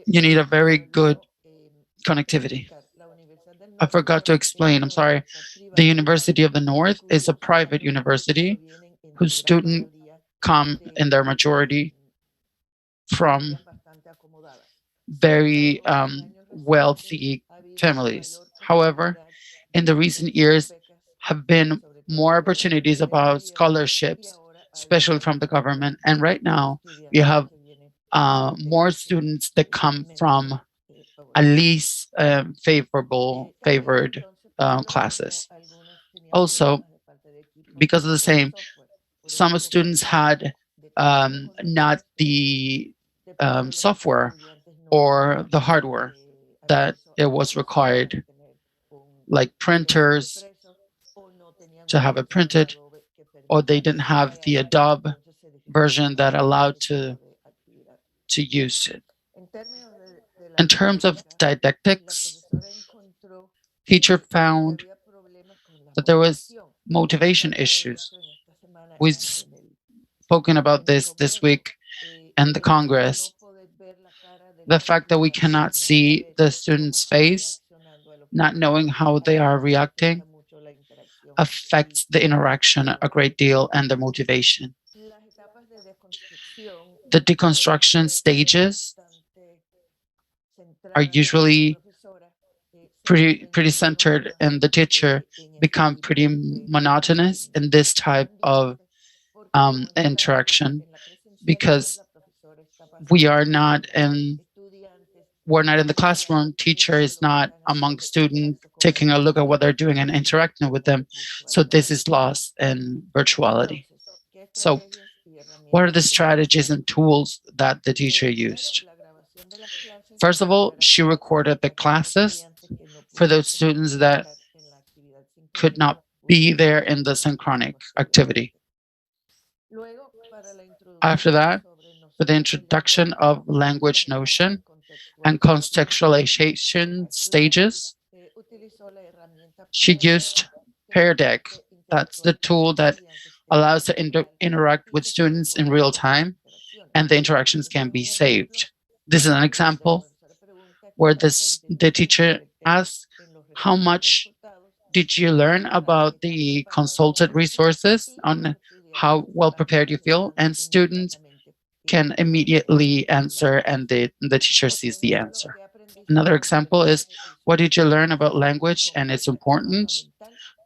You need a very good connectivity. I forgot to explain, I'm sorry. The University of the North is a private university whose student come in their majority from very wealthy families. However, in the recent years, have been more opportunities about scholarships, especially from the government. And right now, we have more students that come from at least favored classes. Also, because of the same, some students had not the software or the hardware that it was required, like printers to have it printed, or they didn't have the Adobe version that allowed to use it. In terms of didactics, teacher found that there was motivation issues. We've spoken about this week in the Congress. The fact that we cannot see the student's face, not knowing how they are reacting, affects the interaction a great deal and the motivation. The deconstruction stages are usually pretty centered, and the teacher become pretty monotonous in this type of interaction, because we're not in the classroom. Teacher is not among students taking a look at what they're doing and interacting with them. So this is lost in virtuality. So what are the strategies and tools that the teacher used? First of all, she recorded the classes for those students that could not be there in the synchronic activity. After that, for the introduction of language notion and contextualization stages, she used Pear Deck. That's the tool that allows to interact with students in real time, and the interactions can be saved. This is an example where the teacher asks, how much did you learn about the consulted resources, on how well prepared you feel? And students can immediately answer, and the teacher sees the answer. Another example is, what did you learn about language and its importance?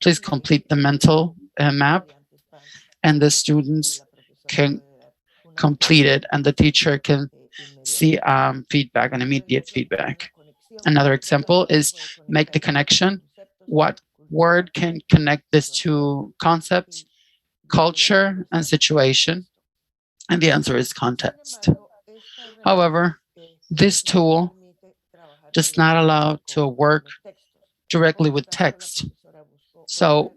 Please complete the mental map, and the students can complete it, and the teacher can see feedback and immediate feedback. Another example is, make the connection. What word can connect these two concepts, culture and situation? And the answer is context. However, this tool does not allow to work directly with text. So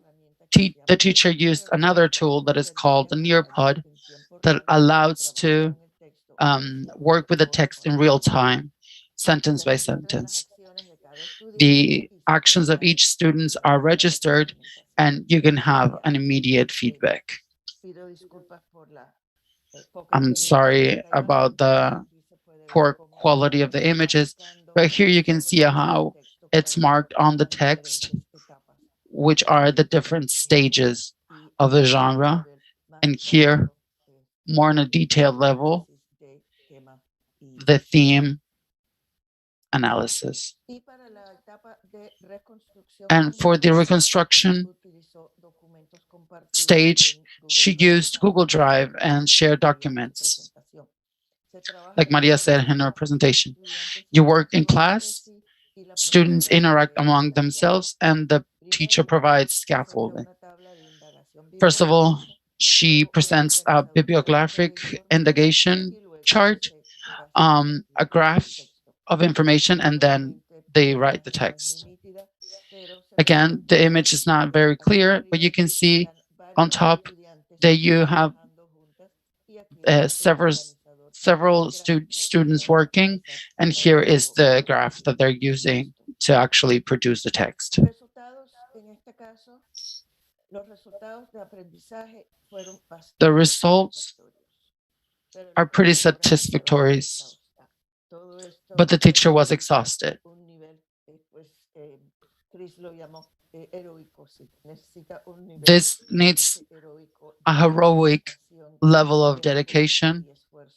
the teacher used another tool that is called the Nearpod, that allows to work with the text in real time, sentence by sentence. The actions of each student are registered, and you can have an immediate feedback. I'm sorry about the poor quality of the images, but here you can see how it's marked on the text, which are the different stages of the genre. And here, more on a detailed level, the theme analysis. And for the reconstruction stage, she used Google Drive and shared documents. Like Maria said in her presentation, you work in class, students interact among themselves, and the teacher provides scaffolding. First of all, she presents a bibliographic indexation chart, a graph of information, and then they write the text. Again, the image is not very clear, but you can see on top that you have several students working, and here is the graph that they're using to actually produce the text. The results are pretty satisfactory, but the teacher was exhausted. This needs a heroic level of dedication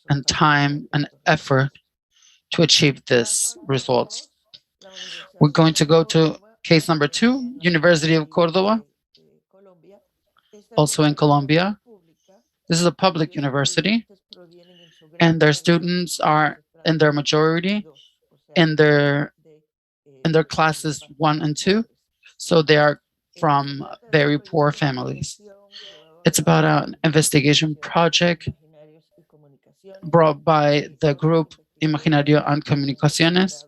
and time and effort to achieve this results. We're going to go to case number 2, University of Córdoba, also in Colombia. This is a public university, and their students are in their majority in their classes 1 and 2, so they are from very poor families. It's about an investigation project brought by the group Imaginario and Comunicaciones.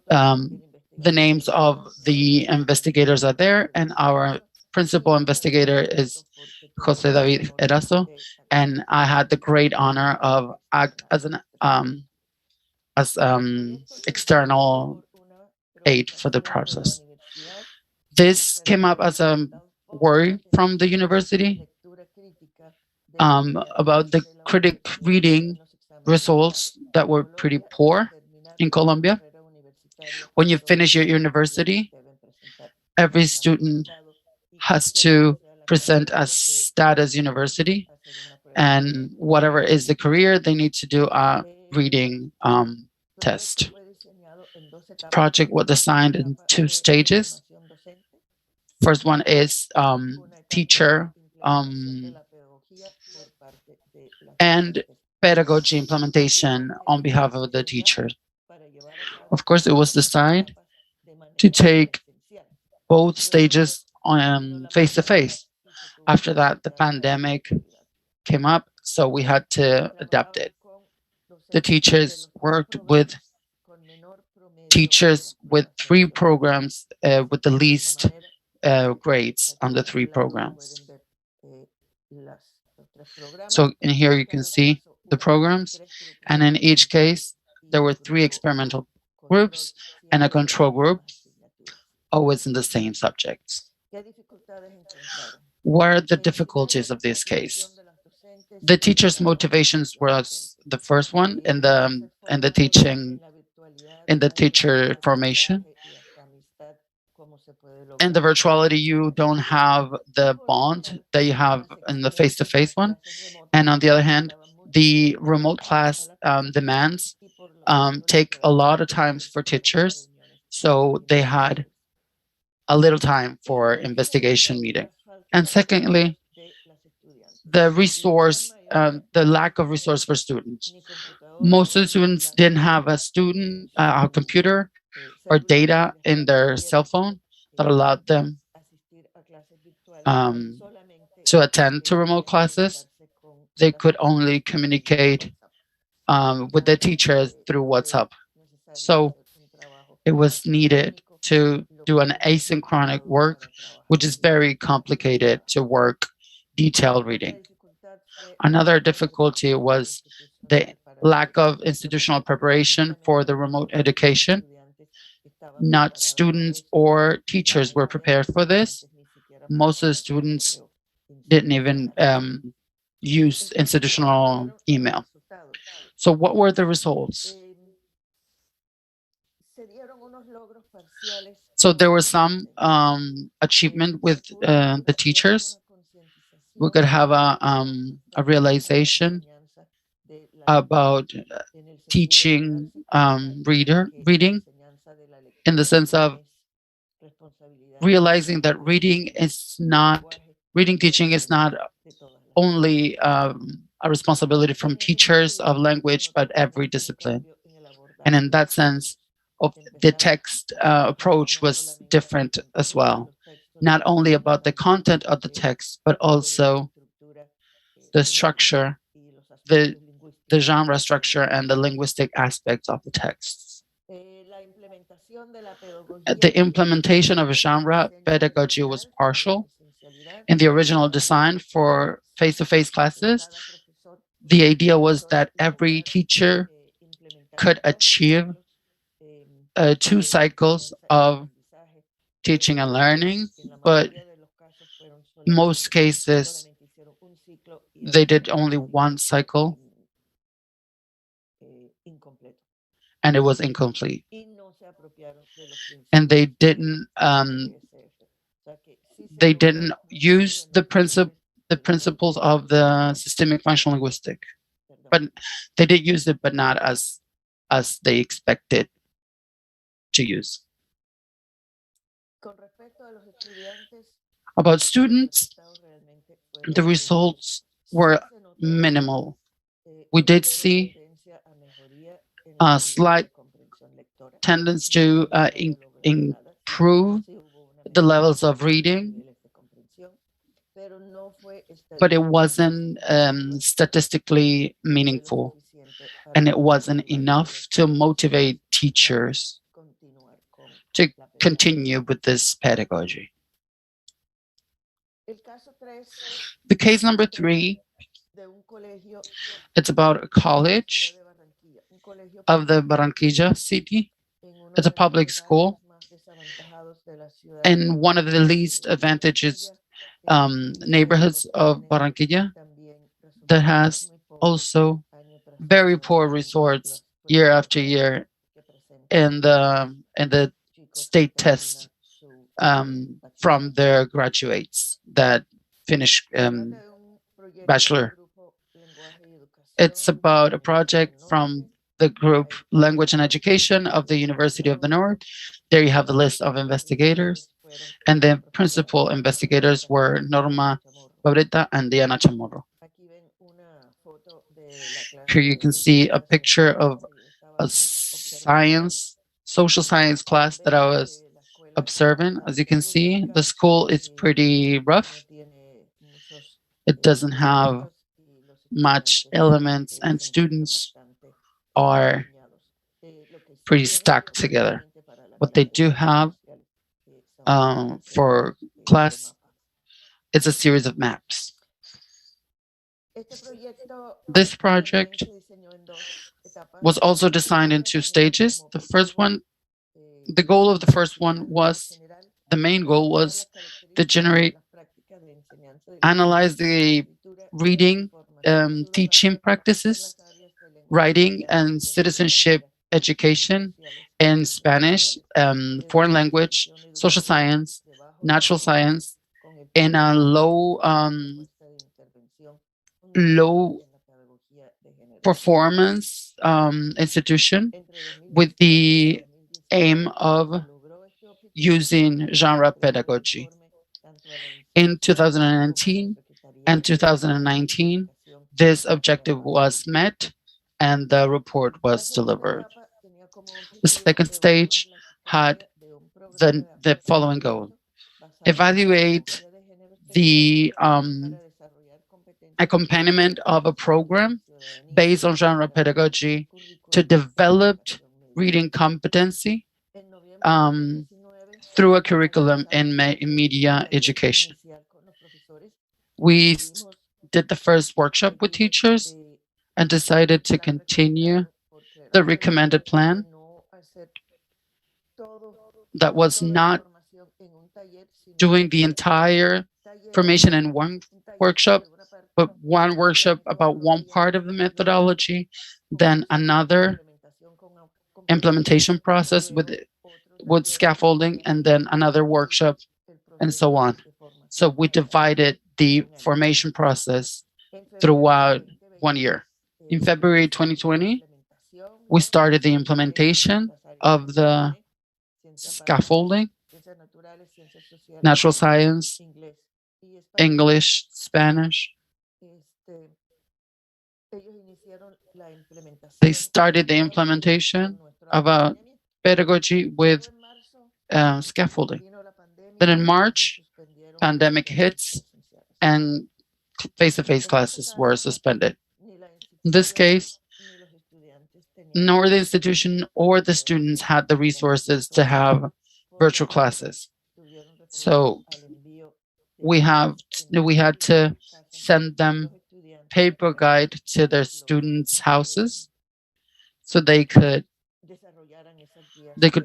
The names of the investigators are there, and our principal investigator is Jose David Erazo, and I had the great honor of act as an external aid for the process. This came up as a worry from the university about the critic reading results that were pretty poor in Colombia. When you finish your university, every student has to present a status university, and whatever is the career, they need to do a reading test. The project was designed in 2 stages. First one is teacher and pedagogy implementation on behalf of the teacher. Of course, it was designed to take both stages on face-to-face. After that, the pandemic came up, so we had to adapt it. The teachers worked with teachers with 3 programs with the least grades on the 3 programs. So in here you can see the programs, and in each case there were 3 experimental groups and a control group, always in the same subjects. What are the difficulties of this case? The teachers' motivations was the first one in the teaching, in the teacher formation. In the virtuality, you don't have the bond that you have in the face-to-face one. And on the other hand, the remote class demands take a lot of times for teachers. So they had a little time for investigation meeting. And secondly, the resource, the lack of resource for students. Most of the students didn't have a computer or data in their cell phone that allowed them to attend to remote classes. They could only communicate with the teachers through WhatsApp. So it was needed to do an asynchronous work, which is very complicated to work detailed reading. Another difficulty was the lack of institutional preparation for the remote education. Not students or teachers were prepared for this. Most of the students didn't even use institutional email. So what were the results? So there was some achievement with the teachers. We could have a realization about teaching reading, in the sense of realizing that reading teaching is not only a responsibility from teachers of language, but every discipline. And in that sense, the text approach was different as well. Not only about the content of the text, but also the structure, the genre structure, and the linguistic aspects of the texts. The implementation of genre pedagogy was partial. In the original design for face-to-face classes, the idea was that every teacher could achieve 2 cycles of teaching and learning, but in most cases, they did only 1 cycle, and it was incomplete. And they didn't use the the principles of the systemic functional linguistic, but they did use it, but not as they expected to use. About students, the results were minimal. We did see a slight tendency to improve the levels of reading, but it wasn't statistically meaningful, and it wasn't enough to motivate teachers to continue with this pedagogy. The case number 3, it's about a college of the Barranquilla city. It's a public school, and one of the least advantageous neighborhoods of Barranquilla that has also very poor results year after year in the state test from their graduates that finish bachelor. It's about a project from the group Language and Education of the University of the North. There you have the list of investigators, and the principal investigators were Norma Babreta and Diana Chamorro. Here you can see a picture of a social science class that I was observing. As you can see, the school is pretty rough. It doesn't have much elements, and students are pretty stuck together. What they do have for class is a series of maps. This project was also designed in 2 stages. The first one, the goal of the first one was, the main goal was to analyze the reading, teaching practices, writing and citizenship education in Spanish, foreign language, social science, natural science, in a low performance institution, with the aim of using genre pedagogy. In 2019 and 2019, this objective was met and the report was delivered. The second stage had the following goal: evaluate the accompaniment of a program based on genre pedagogy to develop reading competency through a curriculum in media education. We did the first workshop with teachers and decided to continue the recommended plan. That was not doing the entire formation in one workshop, but one workshop about one part of the methodology, then another implementation process with scaffolding, and then another workshop, and so on. So we divided the formation process throughout 1 year. In February 2020, we started the implementation of the scaffolding, natural science, English, Spanish. They started the implementation of a pedagogy with scaffolding. Then in March, pandemic hits and face-to-face classes were suspended. In this case, nor the institution or the students had the resources to have virtual classes. So we had to send them paper guide to their students' houses so they could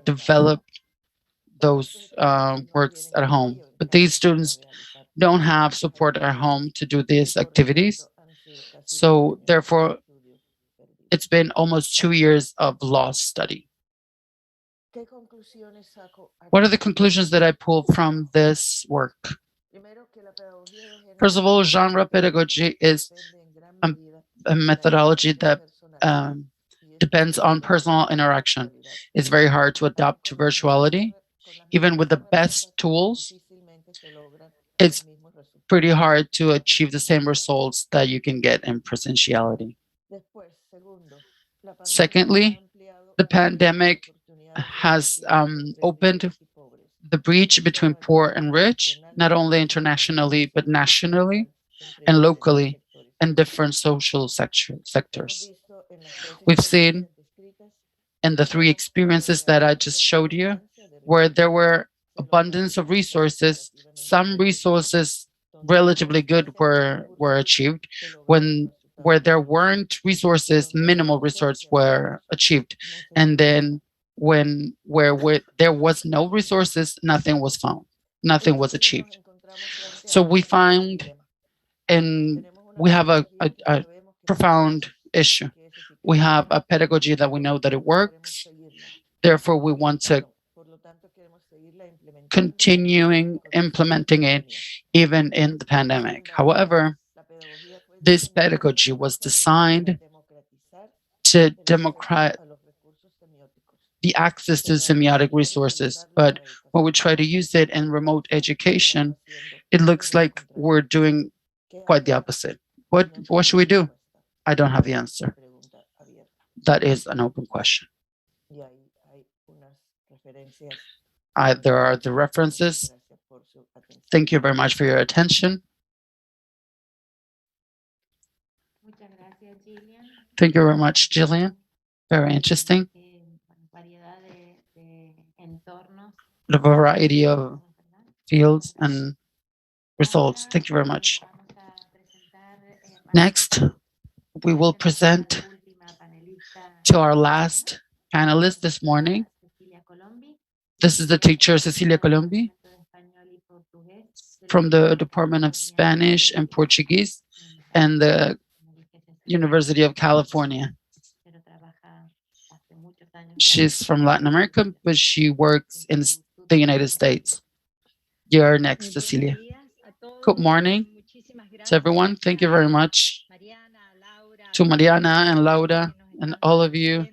develop those works at home. But these students don't have support at home to do these activities. So therefore, it's been almost 2 years of lost study. What are the conclusions that I pulled from this work? First of all, genre pedagogy is a methodology that depends on personal interaction. It's very hard to adapt to virtuality. Even with the best tools, it's pretty hard to achieve the same results that you can get in presentiality. Secondly, the pandemic has opened the breach between poor and rich, not only internationally, but nationally and locally in different social sectors. We've seen in the 3 experiences that I just showed you, where there were abundance of resources, some resources relatively good were achieved. Where there weren't resources, minimal resources were achieved. And then where there was no resources, nothing was found, nothing was achieved. So we find, and we have a profound issue. We have a pedagogy that we know that it works. Therefore, we want to continuing implementing it even in the pandemic. However, this pedagogy was designed to democratize the access to semiotic resources, but when we try to use it in remote education, it looks like we're doing quite the opposite. What should we do? I don't have the answer. That is an open question. There are the references. Thank you very much for your attention. Thank you very much, Gillian. Very interesting. The variety of fields and results. Thank you very much. Next, we will present to our last panelist this morning. This is the teacher, Cecilia Colombi, from the Department of Spanish and Portuguese and the University of California. She's from Latin America, but she works in the United States. You're next, Cecilia. Good morning to everyone. Thank you very much to Mariana and Laura and all of you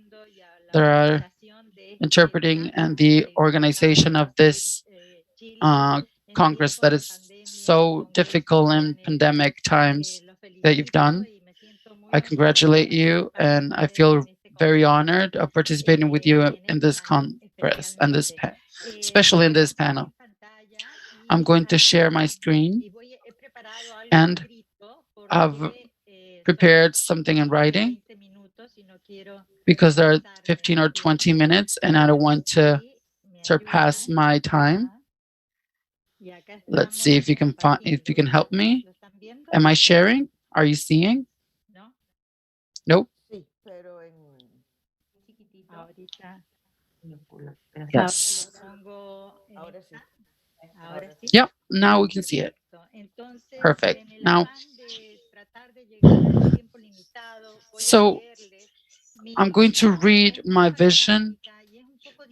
that are interpreting and the organization of this Congress that is so difficult in pandemic times that you've done. I congratulate you, and I feel very honored of participating with you in this Congress and this especially in this panel. I'm going to share my screen, and I've prepared something in writing because there are 15 or 20 minutes and I don't want to surpass my time. Let's see if you can help me. Am I sharing? Are you seeing? Nope. Yes. Yep, now we can see it. Perfect. Now, so I'm going to read my vision.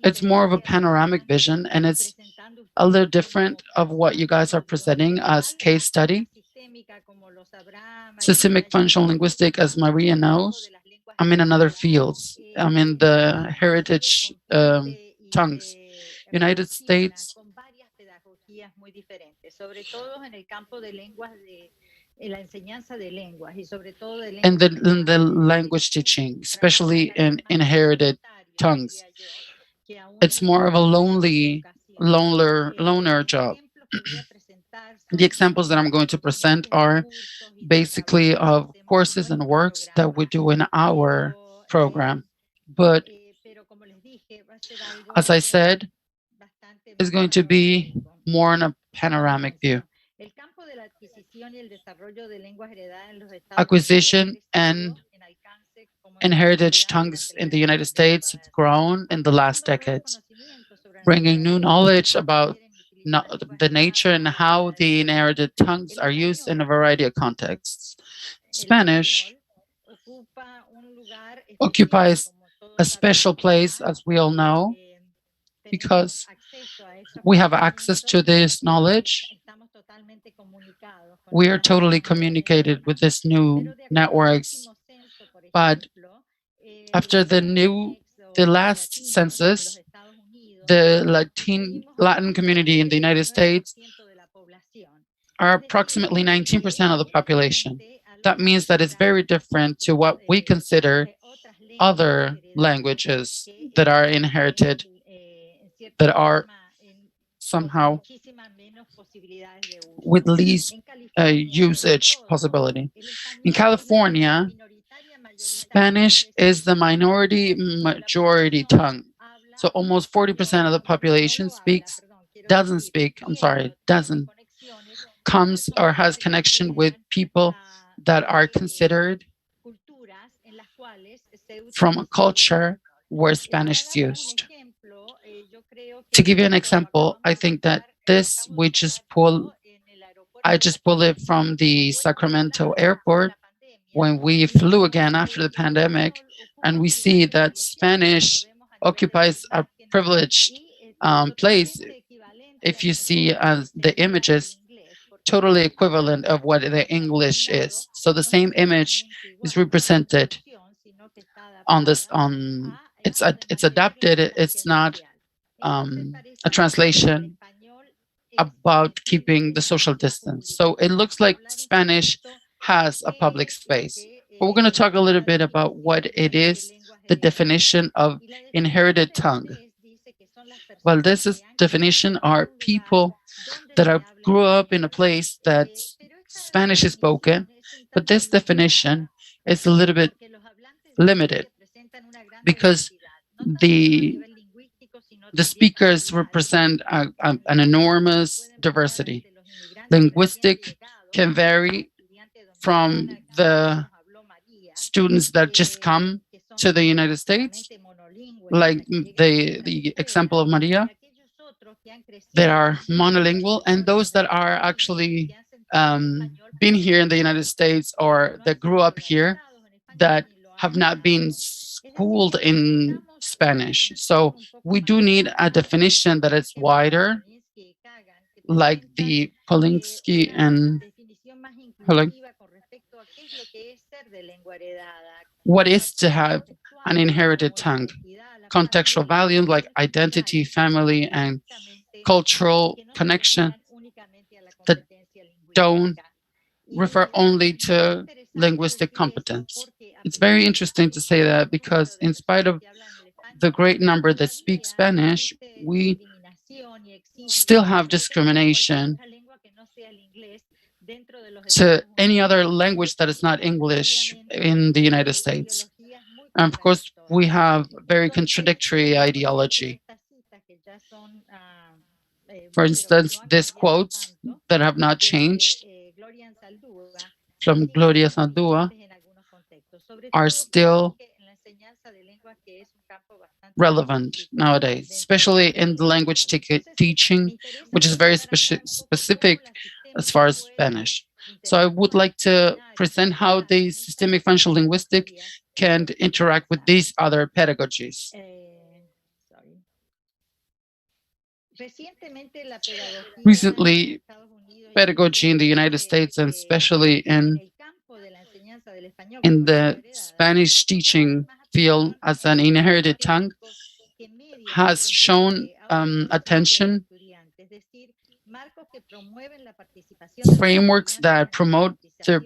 It's more of a panoramic vision, and it's a little different of what you guys are presenting as case study. Systemic functional linguistic, as Maria knows, I'm in another fields. I'm in the heritage tongues. United States, in the language teaching, especially in inherited tongues. It's more of a loner job. The examples that I'm going to present are basically of courses and works that we do in our program. But as I said, it's going to be more in a panoramic view. Acquisition and inherited tongues in the United States have grown in the last decades, bringing new knowledge about the nature and how the inherited tongues are used in a variety of contexts. Spanish occupies a special place, as we all know, because we have access to this knowledge. We are totally communicated with this new networks, but after the last census, the Latin community in the United States are approximately 19% of the population. That means that it's very different to what we consider other languages that are inherited, that are somehow with least usage possibility. In California, Spanish is the minority majority tongue. So almost 40% of the population comes or has connection with people that are considered from a culture where Spanish is used. To give you an example, I think that I just pulled it from the Sacramento airport when we flew again after the pandemic, and we see that Spanish occupies a privileged place. If you see the images, totally equivalent of what the English is. So the same image is represented on this. It's adapted. It's not a translation about keeping the social distance. So it looks like Spanish has a public space. But we're going to talk a little bit about what it is, the definition of inherited tongue. Well, definition are people that grew up in a place that Spanish is spoken, but this definition is a little bit limited because the speakers represent an enormous diversity. Linguistic can vary from the students that just come to the United States, like the example of Maria, that are monolingual, and those that are actually been here in the United States or that grew up here that have not been schooled in Spanish. So we do need a definition that is wider, like the Polinsky and what is to have an inherited tongue. Contextual value like identity, family, and cultural connection that don't refer only to linguistic competence. It's very interesting to say that because in spite of the great number that speak Spanish, we still have discrimination to any other language that is not English in the United States. And of course, we have very contradictory ideology. For instance, these quotes that have not changed from Gloria Saldúa are still relevant nowadays, especially in the language teaching, which is very specific as far as Spanish. So I would like to present how the systemic functional linguistic can interact with these other pedagogies. Recently, pedagogy in the United States, and especially in the Spanish teaching field as an inherited tongue, has shown attention. Frameworks that promote the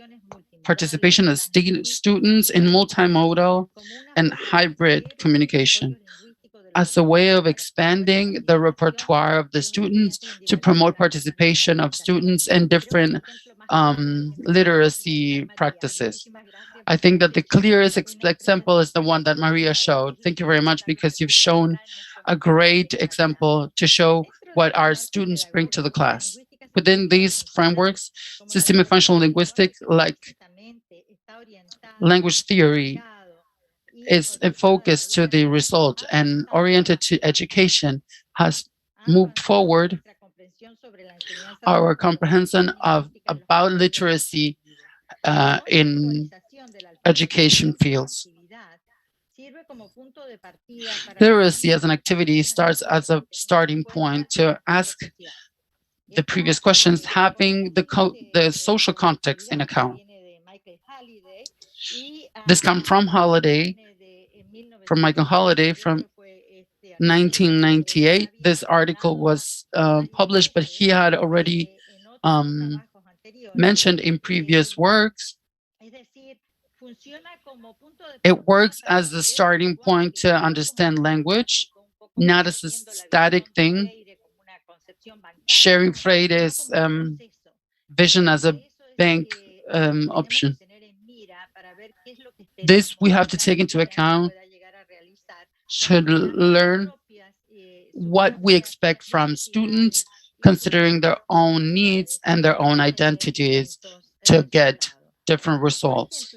participation of students in multimodal and hybrid communication as a way of expanding the repertoire of the students to promote participation of students in different literacy practices. I think that the clearest example is the one that Maria showed. Thank you very much, because you've shown a great example to show what our students bring to the class. Within these frameworks, systemic functional linguistic, like language theory, is focused to the result and oriented to education, has moved forward our comprehension about literacy in education fields. Literacy as an activity starts as a starting point to ask the previous questions, having the social context in account. This comes from Michael Holiday from 1998. This article was published, but he had already mentioned in previous works. It works as the starting point to understand language, not as a static thing. Sharing Freire's vision as a bank option. This we have to take into account to learn what we expect from students, considering their own needs and their own identities to get different results.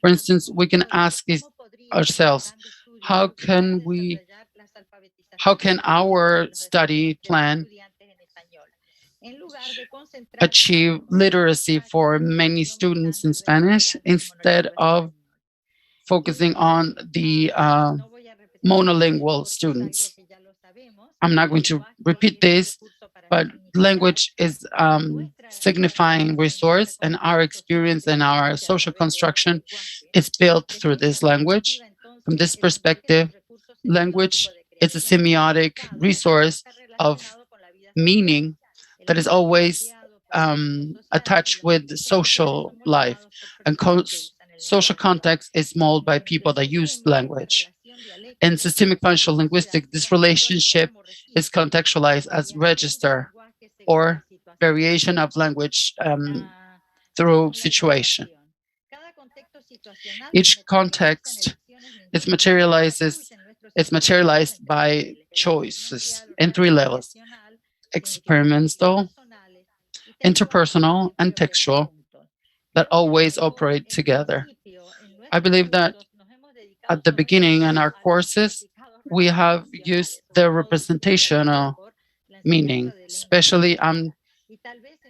For instance, we can ask ourselves, how can our study plan achieve literacy for many students in Spanish instead of focusing on the monolingual students? I'm not going to repeat this, but language is signifying resource, and our experience and our social construction is built through this language. From this perspective, language is a semiotic resource of meaning that is always attached with social life, and social context is molded by people that use language. In systemic functional linguistics, this relationship is contextualized as register or variation of language through situation. Each context is materialized by choices in three levels: experimental, interpersonal, and textual, that always operate together. I believe that at the beginning in our courses, we have used the representational meaning, especially I'm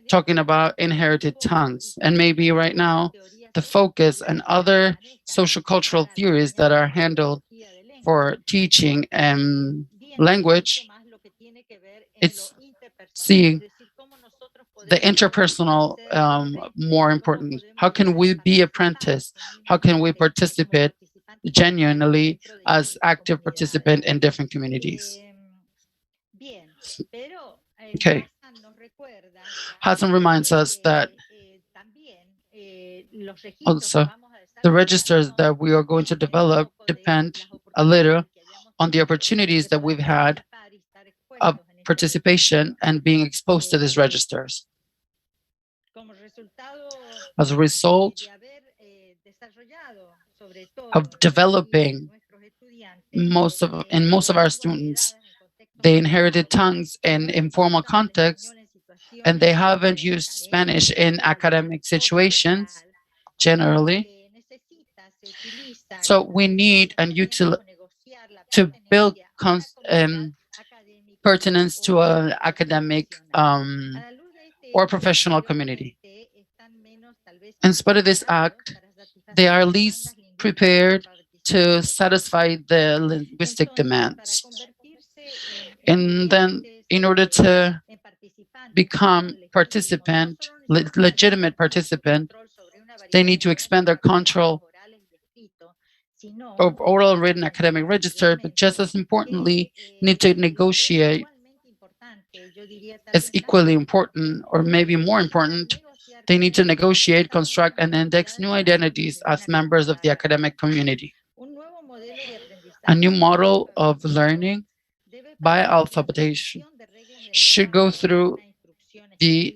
talking about inherited tongues. And maybe right now, the focus and other social cultural theories that are handled for teaching and language, it's seeing the interpersonal more important. How can we be apprentice? How can we participate genuinely as active participant in different communities? Okay. Hassan reminds us that also the registers that we are going to develop depend a little on the opportunities that we've had of participation and being exposed to these registers. As a result of developing in most of our students, they inherited tongues in informal contexts, and they haven't used Spanish in academic situations generally. So we need to build pertinence to an academic or professional community. In spite of this act, they are least prepared to satisfy the linguistic demands. And then in order to become legitimate participant, they need to expand their control of oral and written academic register, but just as importantly, need to negotiate, as equally important, or maybe more important, they need to negotiate, construct, and index new identities as members of the academic community. A new model of learning by alphabetation should go through the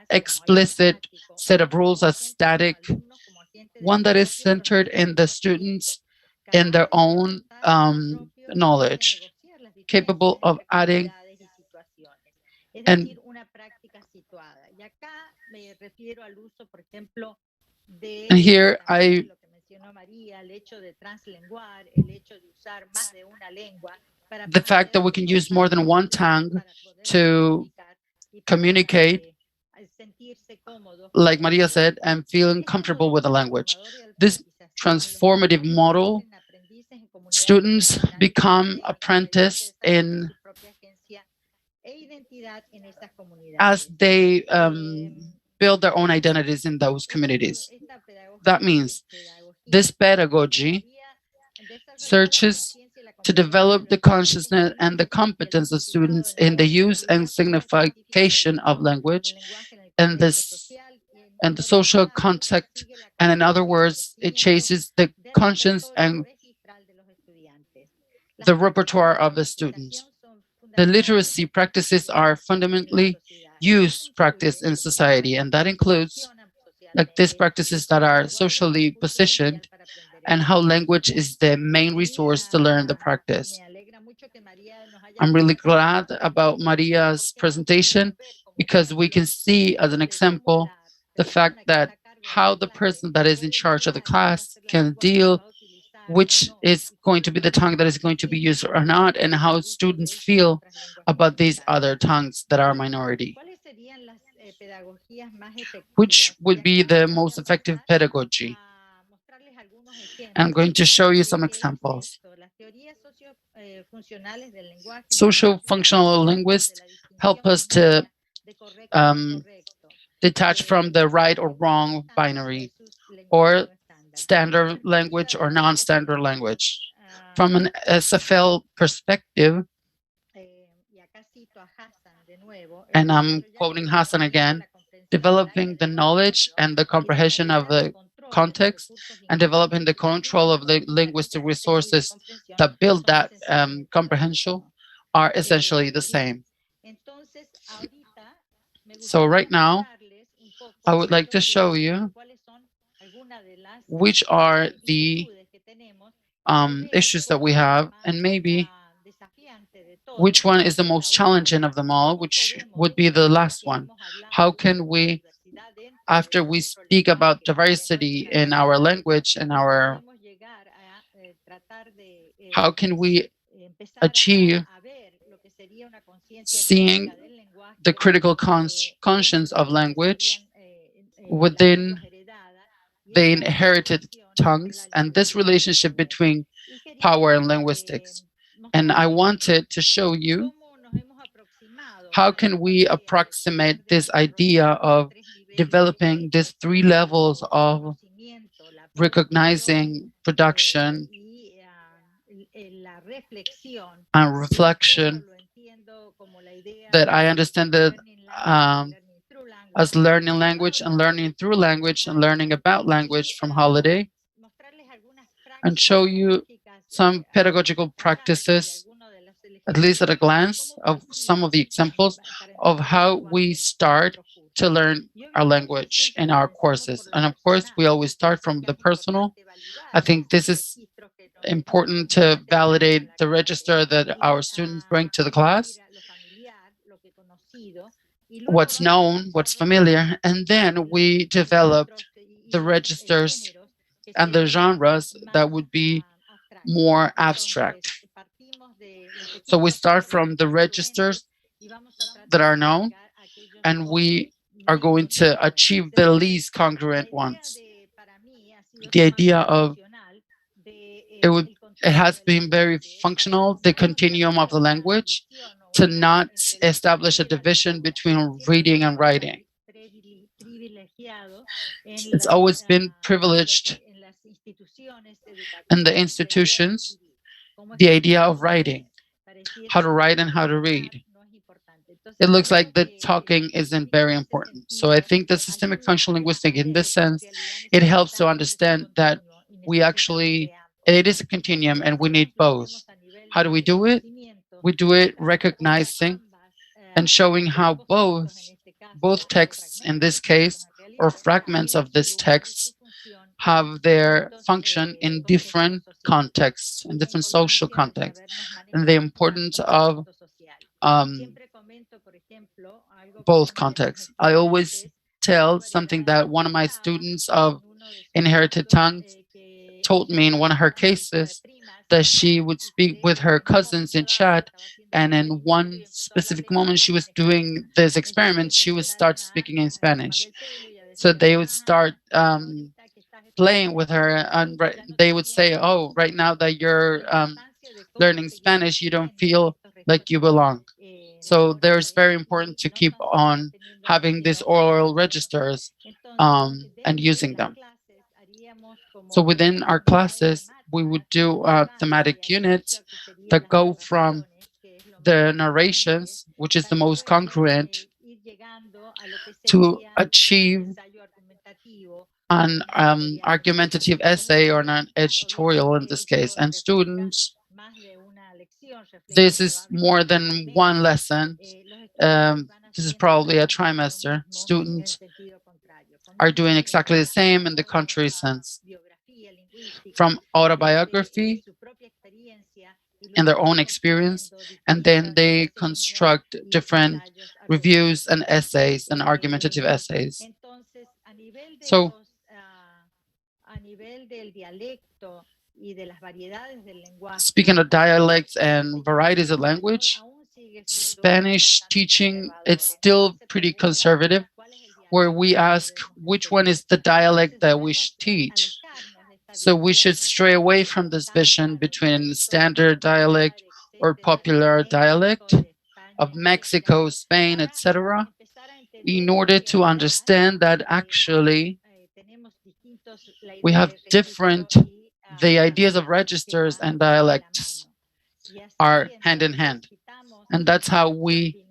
explicit set of rules as static, one that is centered in the students in their own knowledge, capable of adding and here the fact that we can use more than one tongue to communicate, like Maria said, and feeling comfortable with the language. This transformative model, students become apprentice in as they build their own identities in those communities. That means this pedagogy searches to develop the consciousness and the competence of students in the use and signification of language and the social context, and in other words, it chases the conscience and the repertoire of the students. The literacy practices are fundamentally used practice in society, and that includes like these practices that are socially positioned and how language is the main resource to learn the practice. I'm really glad about Maria's presentation because we can see as an example the fact that how the person that is in charge of the class can deal which is going to be the tongue that is going to be used or not, and how students feel about these other tongues that are minority. Which would be the most effective pedagogy? I'm going to show you some examples. Social functional linguists help us to detach from the right or wrong binary, or standard language or non-standard language. From an SFL perspective, and I'm quoting Hassan again, developing the knowledge and the comprehension of the context and developing the control of the linguistic resources that build that comprehension are essentially the same. So right now, I would like to show you which are the issues that we have, and maybe which one is the most challenging of them all, which would be the last one. How can we, after we speak about diversity in our language and how can we achieve seeing the critical conscience of language within the inherited tongues and this relationship between power and linguistics. And I wanted to show you how can we approximate this idea of developing these three levels of recognizing production and reflection that I understand that as learning language and learning through language and learning about language from Holiday, and show you some pedagogical practices, at least at a glance, of some of the examples of how we start to learn our language in our courses. And of course, we always start from the personal. I think this is important to validate the register that our students bring to the class, what's known, what's familiar, and then we developed the registers and the genres that would be more abstract. So we start from the registers that are known, and we are going to achieve the least congruent ones. The idea of it has been very functional, the continuum of the language, to not establish a division between reading and writing. It's always been privileged in the institutions, the idea of writing, how to write and how to read. It looks like the talking isn't very important. So I think the systemic functional linguistics, in this sense, it helps to understand that we actually, it is a continuum and we need both. How do we do it? We do it recognizing and showing how both texts in this case, or fragments of this text, have their function in different contexts, in different social contexts, and the importance of both contexts. I always tell something that one of my students of inherited tongues told me in one of her cases, that she would speak with her cousins in chat, and in one specific moment she was doing this experiment, she would start speaking in Spanish. So they would start playing with her, and they would say, oh, right now that you're learning Spanish, you don't feel like you belong. So there's very important to keep on having these oral registers and using them. So within our classes, we would do thematic units that go from the narrations, which is the most congruent, to achieve an argumentative essay or an editorial in this case. And students, this is more than one lesson. This is probably a trimester. Students are doing exactly the same in the contrary sense. From autobiography and their own experience, and then they construct different reviews and essays and argumentative essays. So speaking of dialects and varieties of language, Spanish teaching, it's still pretty conservative, where we ask which one is the dialect that we should teach. So we should stray away from this vision between standard dialect or popular dialect of Mexico, Spain, etc., in order to understand that actually we have the ideas of registers and dialects are hand in hand. And that's how we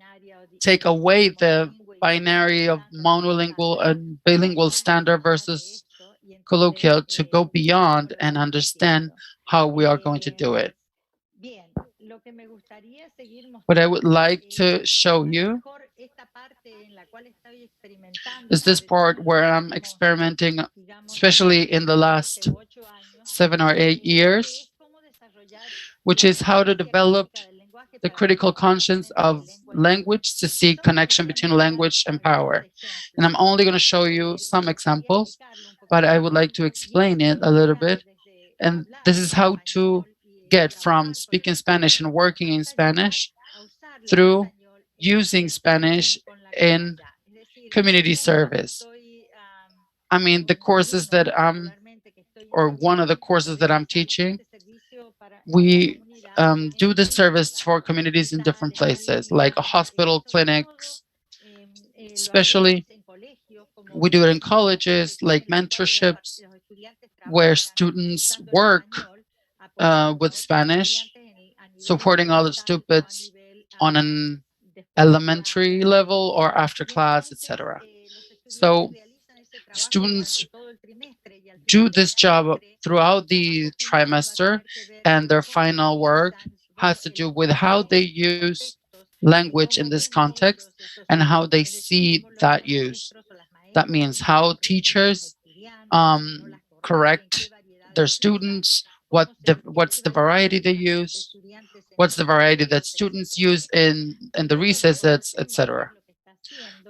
take away the binary of monolingual and bilingual standard versus colloquial to go beyond and understand how we are going to do it. What I would like to show you is this part where I'm experimenting, especially in the last 7 or 8 years, which is how to develop the critical conscience of language to see connection between language and power. And I'm only going to show you some examples, but I would like to explain it a little bit. And this is how to get from speaking Spanish and working in Spanish through using Spanish in community service. I mean, the courses that or one of the courses that I'm teaching, we do the service for communities in different places, like a hospital, clinics, especially we do it in colleges, like mentorships, where students work with Spanish, supporting other students on an elementary level or after class, etc. So students do this job throughout the trimester, and their final work has to do with how they use language in this context and how they see that use. That means how teachers correct their students, what's the variety they use, what's the variety that students use in the recesses, etc.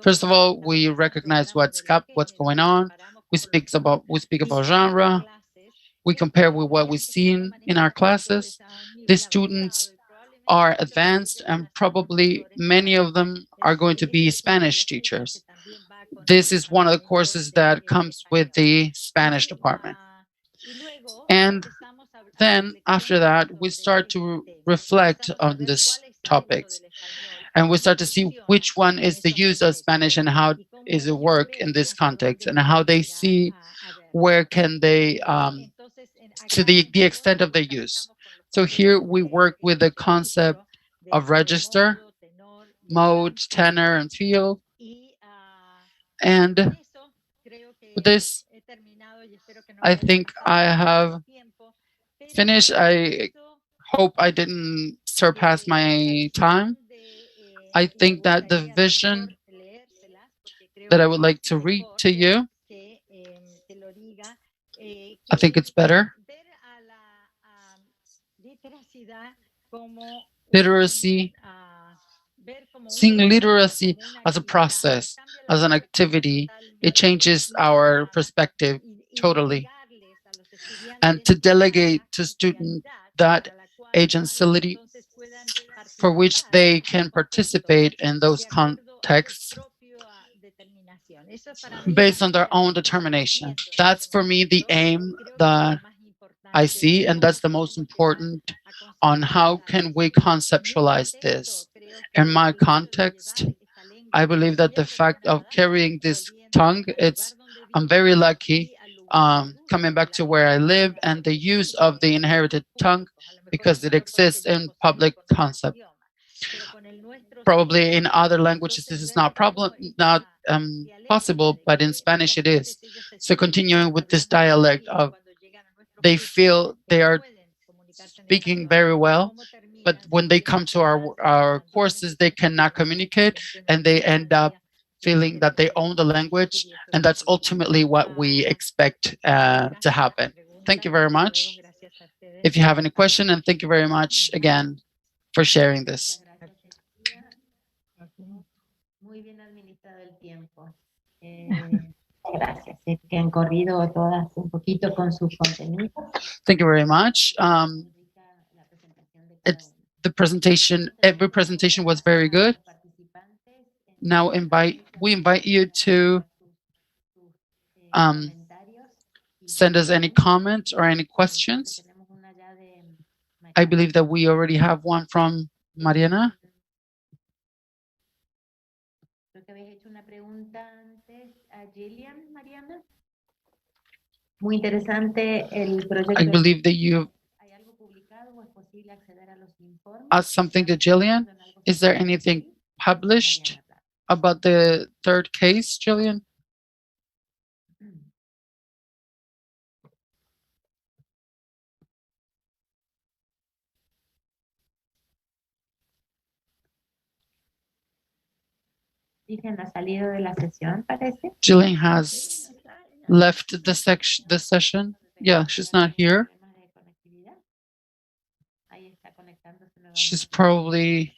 First of all, we recognize what's going on. We speak about genre. We compare with what we've seen in our classes. The students are advanced, and probably many of them are going to be Spanish teachers. This is one of the courses that comes with the Spanish department. And then after that, we start to reflect on these topics. And we start to see which one is the use of Spanish and how is it work in this context, and how they see where can they, to the extent of their use. So here we work with the concept of register, mode, tenor, and field. And with this, I think I have finished. I hope I didn't surpass my time. I think that the vision that I would like to read to you, I think it's better. Literacy, seeing literacy as a process, as an activity, it changes our perspective totally. And to delegate to students that agency for which they can participate in those contexts based on their own determination. That's for me the aim that I see, and that's the most important on how can we conceptualize this. In my context, I believe that the fact of carrying this tongue, I'm very lucky coming back to where I live and the use of the inherited tongue because it exists in public concept. Probably in other languages this is not possible, but in Spanish it is. So continuing with this dialect of they feel they are speaking very well, but when they come to our courses they cannot communicate and they end up feeling that they own the language, and that's ultimately what we expect to happen. Thank you very much. If you have any question, and thank you very much again for sharing this. Muy bien administrado el tiempo. Gracias. Que han corrido todas un poquito con sus contenidos. Thank you very much. Every presentation was very good. Now we invite you to send us any comments or any questions. I believe that we already have one from Mariana. Creo que habéis hecho una pregunta antes a Gillian, Mariana. Muy interesante el proyecto. I believe that you asked something to Gillian. Is there anything published about the third case, Gillian? Gillian has left the session. Yeah, she's not here. She's probably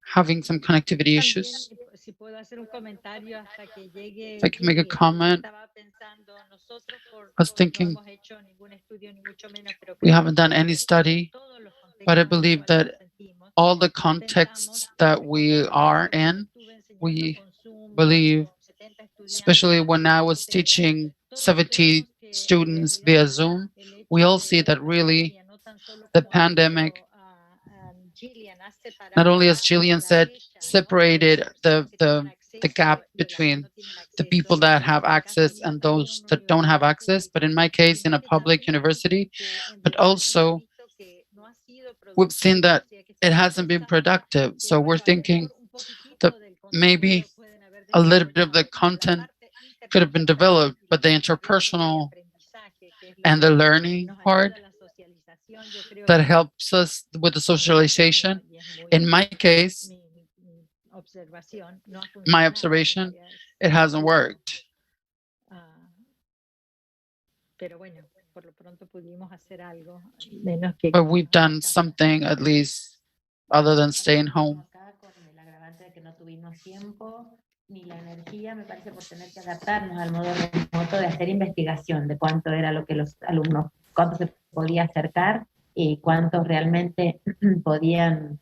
having some connectivity issues. If I can make a comment, I was thinking we haven't done any study, but I believe that all the contexts that we are in, we believe, especially when I was teaching 70 students via Zoom, we all see that really the pandemic, not only as Gillian said, separated the gap between the people that have access and those that don't have access, but in my case, in a public university, but also we've seen that it hasn't been productive. So we're thinking that maybe a little bit of the content could have been developed, but the interpersonal and the learning part that helps us with the socialization. In my case, my observation, it hasn't worked. But we've done something at least other than staying home. Ni la energía, me parece, por tener que adaptarnos al modo remoto de hacer investigación de cuánto era lo que los alumnos, cuánto se podía acercar y cuántos realmente podían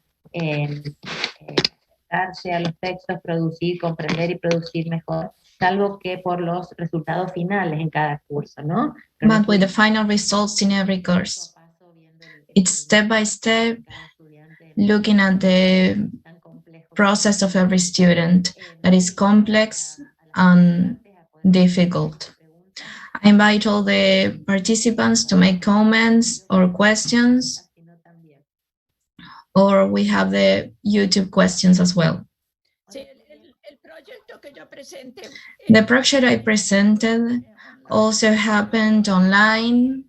acercarse a los textos, producir, comprender y producir mejor, salvo que por los resultados finales en cada curso, ¿no? But with the final results in every course, it's step by step, looking at the process of every student that is complex and difficult. I invite all the participants to make comments or questions, or we have the YouTube questions as well. The project I presented also happened online.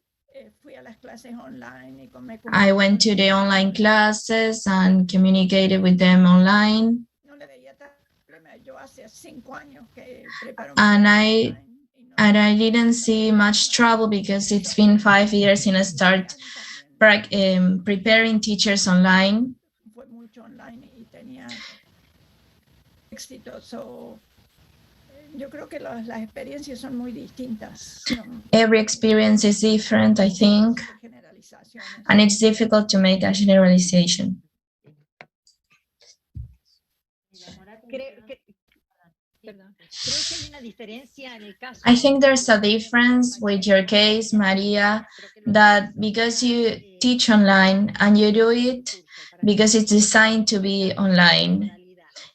I went to the online classes and communicated with them online. And I didn't see much trouble because it's been 5 years since I start preparing teachers online. Every experience is different, I think, and it's difficult to make a generalization. I think there's a difference with your case, Maria, that because you teach online and you do it because it's designed to be online.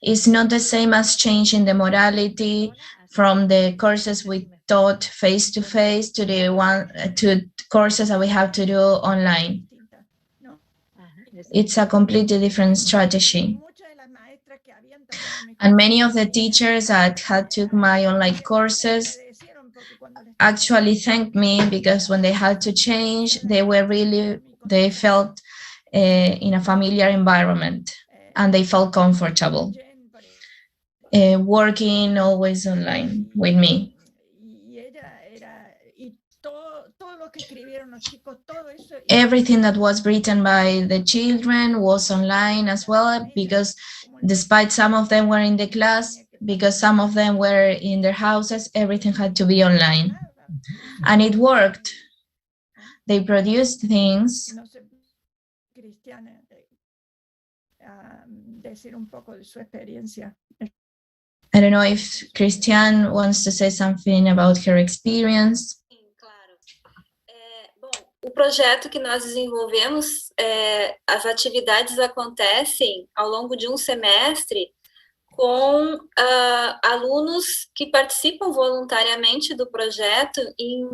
It's not the same as changing the modality from the courses we taught face-to-face to the courses that we have to do online. It's a completely different strategy. And many of the teachers that had took my online courses actually thanked me because when they had to change, they felt in a familiar environment and they felt comfortable working always online with me. Everything that was written by the children was online as well, because despite some of them were in the class, because some of them were in their houses, everything had to be online. And it worked. They produced things. I don't know if Cristiane wants to say something about her experience. O projeto que nós desenvolvemos, as atividades acontecem ao longo de um semestre com alunos que participam voluntariamente do projeto em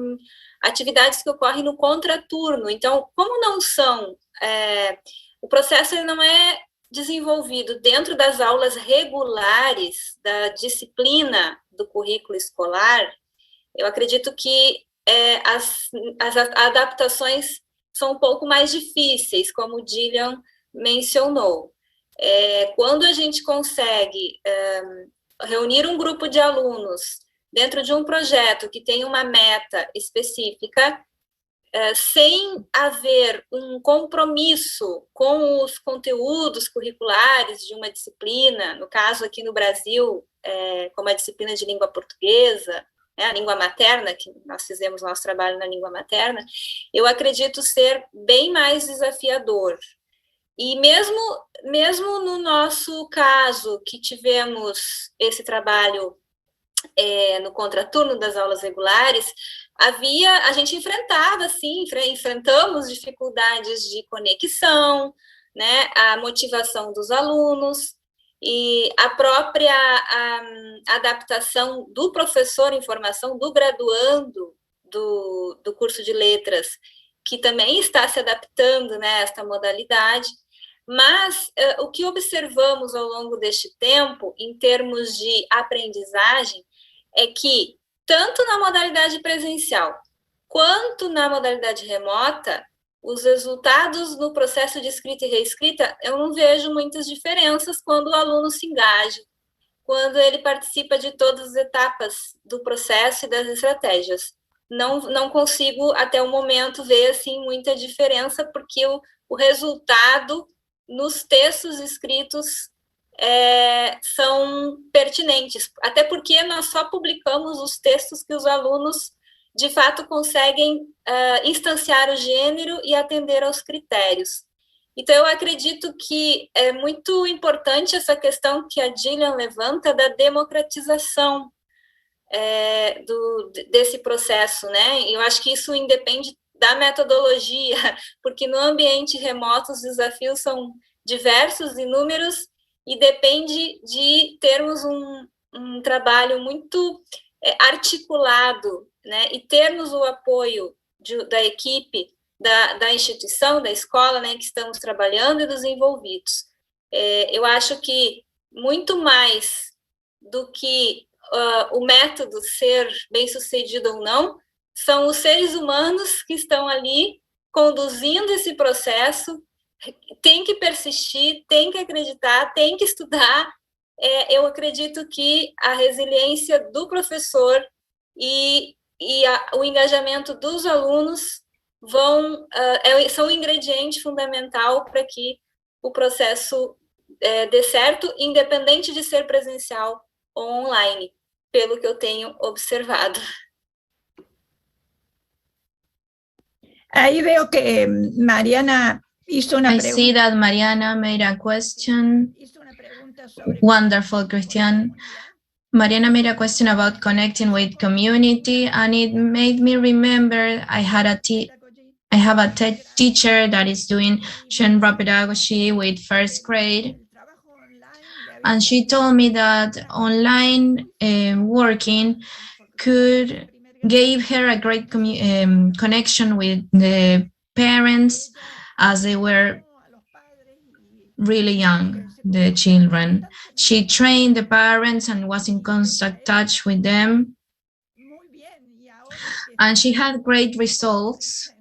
atividades que ocorrem no contraturno. Então, como não são... o processo ele não é desenvolvido dentro das aulas regulares da disciplina do currículo escolar, eu acredito que as adaptações são um pouco mais difíceis, como o Gillian mencionou. Quando a gente consegue reunir um grupo de alunos dentro de um projeto que tem uma meta específica, sem haver um compromisso com os conteúdos curriculares de uma disciplina, no caso aqui no Brasil, como a disciplina de língua portuguesa, a língua materna, que nós fizemos nosso trabalho na língua materna, eu acredito ser bem mais desafiador. E mesmo no nosso caso, que tivemos esse trabalho no contraturno das aulas regulares, a gente enfrentava, sim, enfrentamos dificuldades de conexão, né, a motivação dos alunos, e a própria adaptação do professor em formação, do graduando do curso de letras, que também está se adaptando, né, a esta modalidade. Mas o que observamos ao longo deste tempo, em termos de aprendizagem, é que, tanto na modalidade presencial, quanto na modalidade remota, os resultados no processo de escrita e reescrita, eu não vejo muitas diferenças quando o aluno se engaja, quando ele participa de todas as etapas do processo e das estratégias. Não consigo, até o momento, ver assim, muita diferença, porque o resultado nos textos escritos são pertinentes, até porque nós só publicamos os textos que os alunos de fato conseguem instanciar o gênero e atender aos critérios. Então, eu acredito que é muito importante essa questão que a Gillian levanta da democratização desse processo, né? Eu acho que isso independe da metodologia, porque no ambiente remoto os desafios são diversos, inúmeros, e depende de termos um trabalho muito articulado, né, e termos o apoio da equipe, da instituição, da escola, né, que estamos trabalhando e dos envolvidos. Eu acho que muito mais do que o método ser bem-sucedido ou não, são os seres humanos que estão ali conduzindo esse processo, tem que persistir, tem que acreditar, tem que estudar. Eu acredito que a resiliência do professor e o engajamento dos alunos são um ingrediente fundamental para que o processo dê certo, independente de ser presencial ou online, pelo que eu tenho observado. Ahí veo que Mariana hizo una pregunta. I see that Mariana made a question. Wonderful, Cristiane. Mariana made a question about connecting with community, and it made me remember I had a I have a teacher that is doing genre pedagogy with first grade, and she told me that online working gave her a great connection with the parents as they were really young, the children. She trained the parents and was in constant touch with them. And she had great results.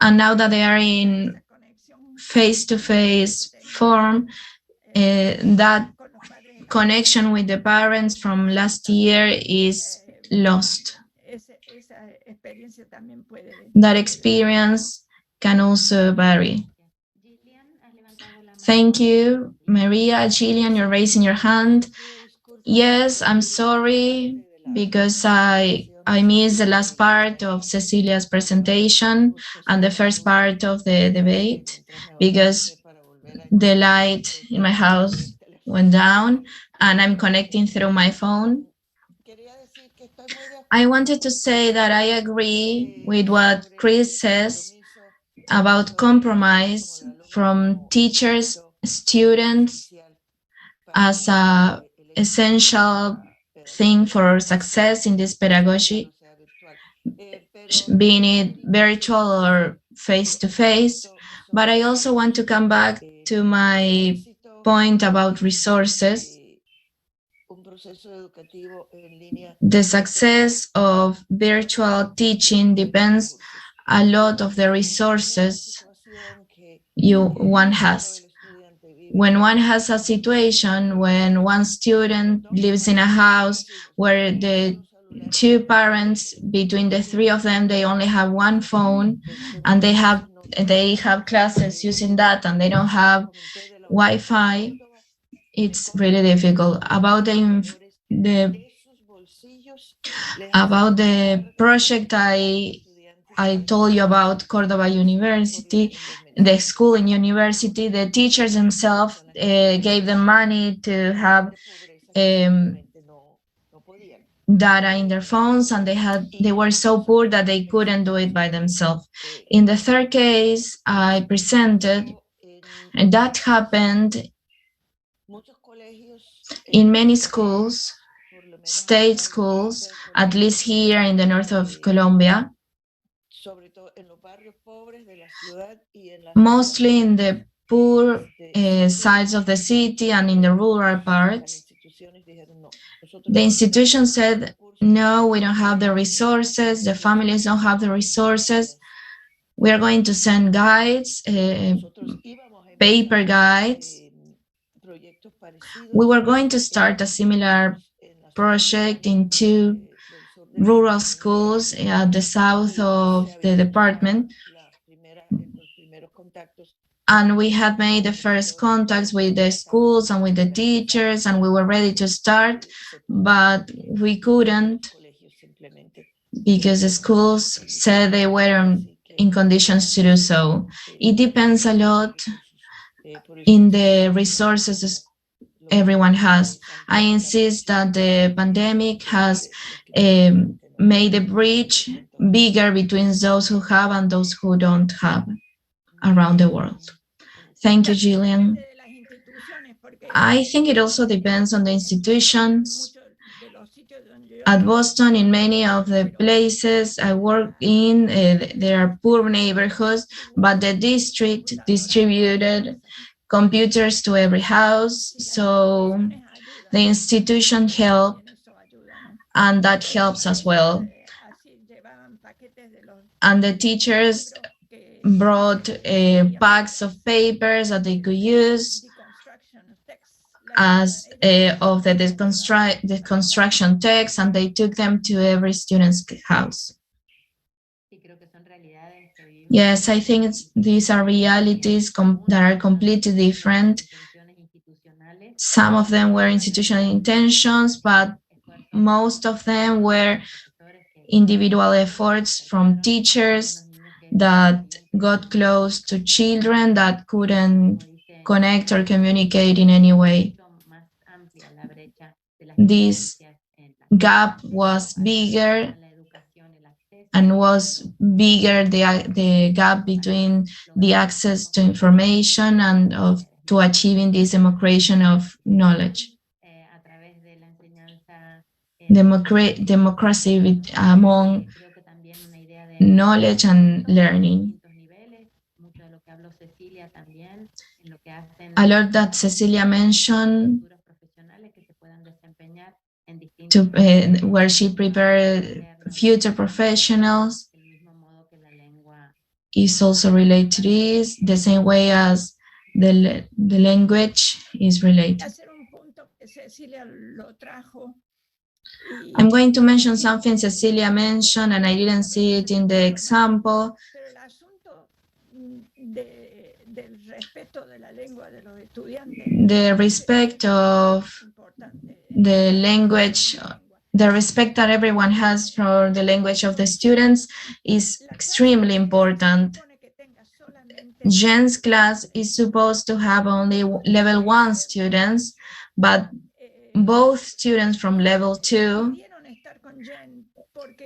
And now that they are in face-to-face form, that connection with the parents from last year is lost. That experience can also vary. Thank you, Maria. Gillian, you're raising your hand. Yes, I'm sorry because I missed the last part of Cecilia's presentation and the first part of the debate because the light in my house went down and I'm connecting through my phone. I wanted to say that I agree with what Chris says about compromise from teachers, students as an essential thing for success in this pedagogy, being it virtual or face-to-face. But I also want to come back to my point about resources. The success of virtual teaching depends a lot of the resources one has. When one has a situation when one student lives in a house where the two parents, between the three of them, they only have one phone and they have classes using that and they don't have Wi-Fi, it's really difficult. About the project I told you about, Córdoba University, the school in university, the teachers themselves gave them money to have data in their phones, and they were so poor that they couldn't do it by themselves. In the third case I presented, and that happened in many schools, state schools, at least here in the north of Colombia, mostly in the poor sides of the city and in the rural parts. The institution said, no, we don't have the resources, the families don't have the resources. We are going to send guides, paper guides. We were going to start a similar project in 2 rural schools at the south of the department. And we had made the first contacts with the schools and with the teachers, and we were ready to start, but we couldn't because the schools said they weren't in conditions to do so. It depends a lot in the resources everyone has. I insist that the pandemic has made the bridge bigger between those who have and those who don't have around the world. Thank you, Gillian. I think it also depends on the institutions. At Boston, in many of the places I work in, there are poor neighborhoods, but the district distributed computers to every house, so the institution helped, and that helps as well. And the teachers brought packs of papers that they could use as of the construction text, and they took them to every student's house. Yes, I think these are realities that are completely different. Some of them were institutional intentions, but most of them were individual efforts from teachers that got close to children that couldn't connect or communicate in any way. This gap was bigger and was bigger the gap between the access to information and to achieving this democratization of knowledge. Democracy among knowledge and learning. A lot that Cecilia mentioned, where she prepared future professionals, is also related to this, the same way as the language is related. I'm going to mention something Cecilia mentioned, and I didn't see it in the example. The respect of the language, the respect that everyone has for the language of the students is extremely important. Jen's class is supposed to have only level 1 students, but both students from level 2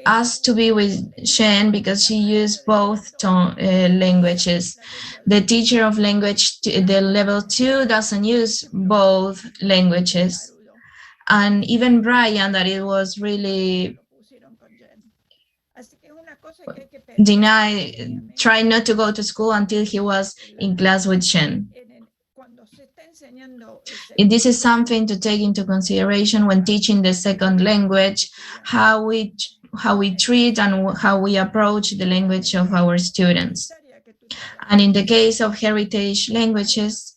asked to be with Jen because she used both languages. The teacher of language, the level 2, doesn't use both languages. And even Brian, that it was really tried not to go to school until he was in class with Jen. This is something to take into consideration when teaching the second language, how we treat and how we approach the language of our students. And in the case of heritage languages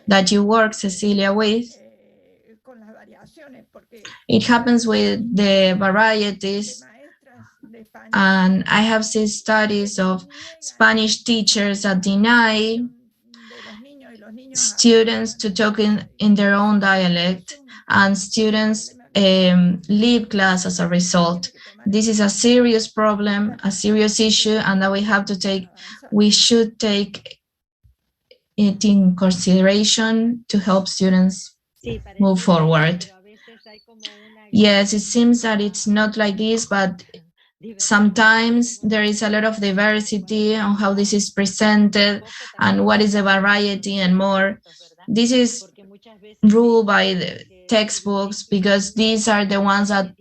that you work, Cecilia, with, it happens with the varieties. And I have seen studies of Spanish teachers that deny students to talk in their own dialect, and students leave class as a result. This is a serious problem, a serious issue, and that we should take it in consideration to help students move forward. Yes, it seems that it's not like this, but sometimes there is a lot of diversity on how this is presented and what is the variety and more. This is ruled by the textbooks because these are the ones that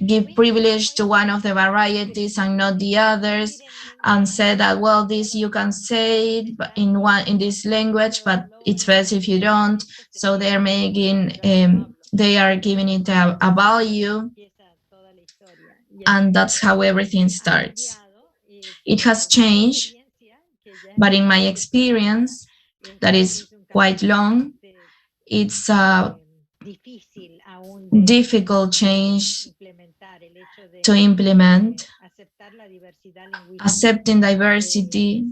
give privilege to one of the varieties and not the others, and say that, well, this you can say it in this language, but it's best if you don't. So they are making, they are giving it a value. And that's how everything starts. It has changed, but in my experience, that is quite long, it's a difficult change to implement. Accepting diversity,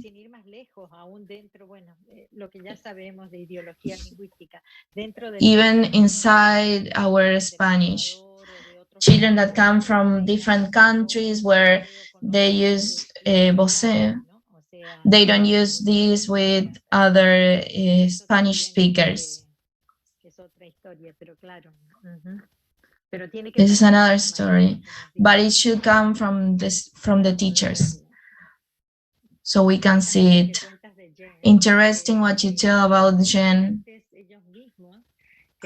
even inside our Spanish. Children that come from different countries where they use vocé, they don't use this with other Spanish speakers. This is another story, but it should come from the teachers, so we can see it. Interesting what you tell about Jen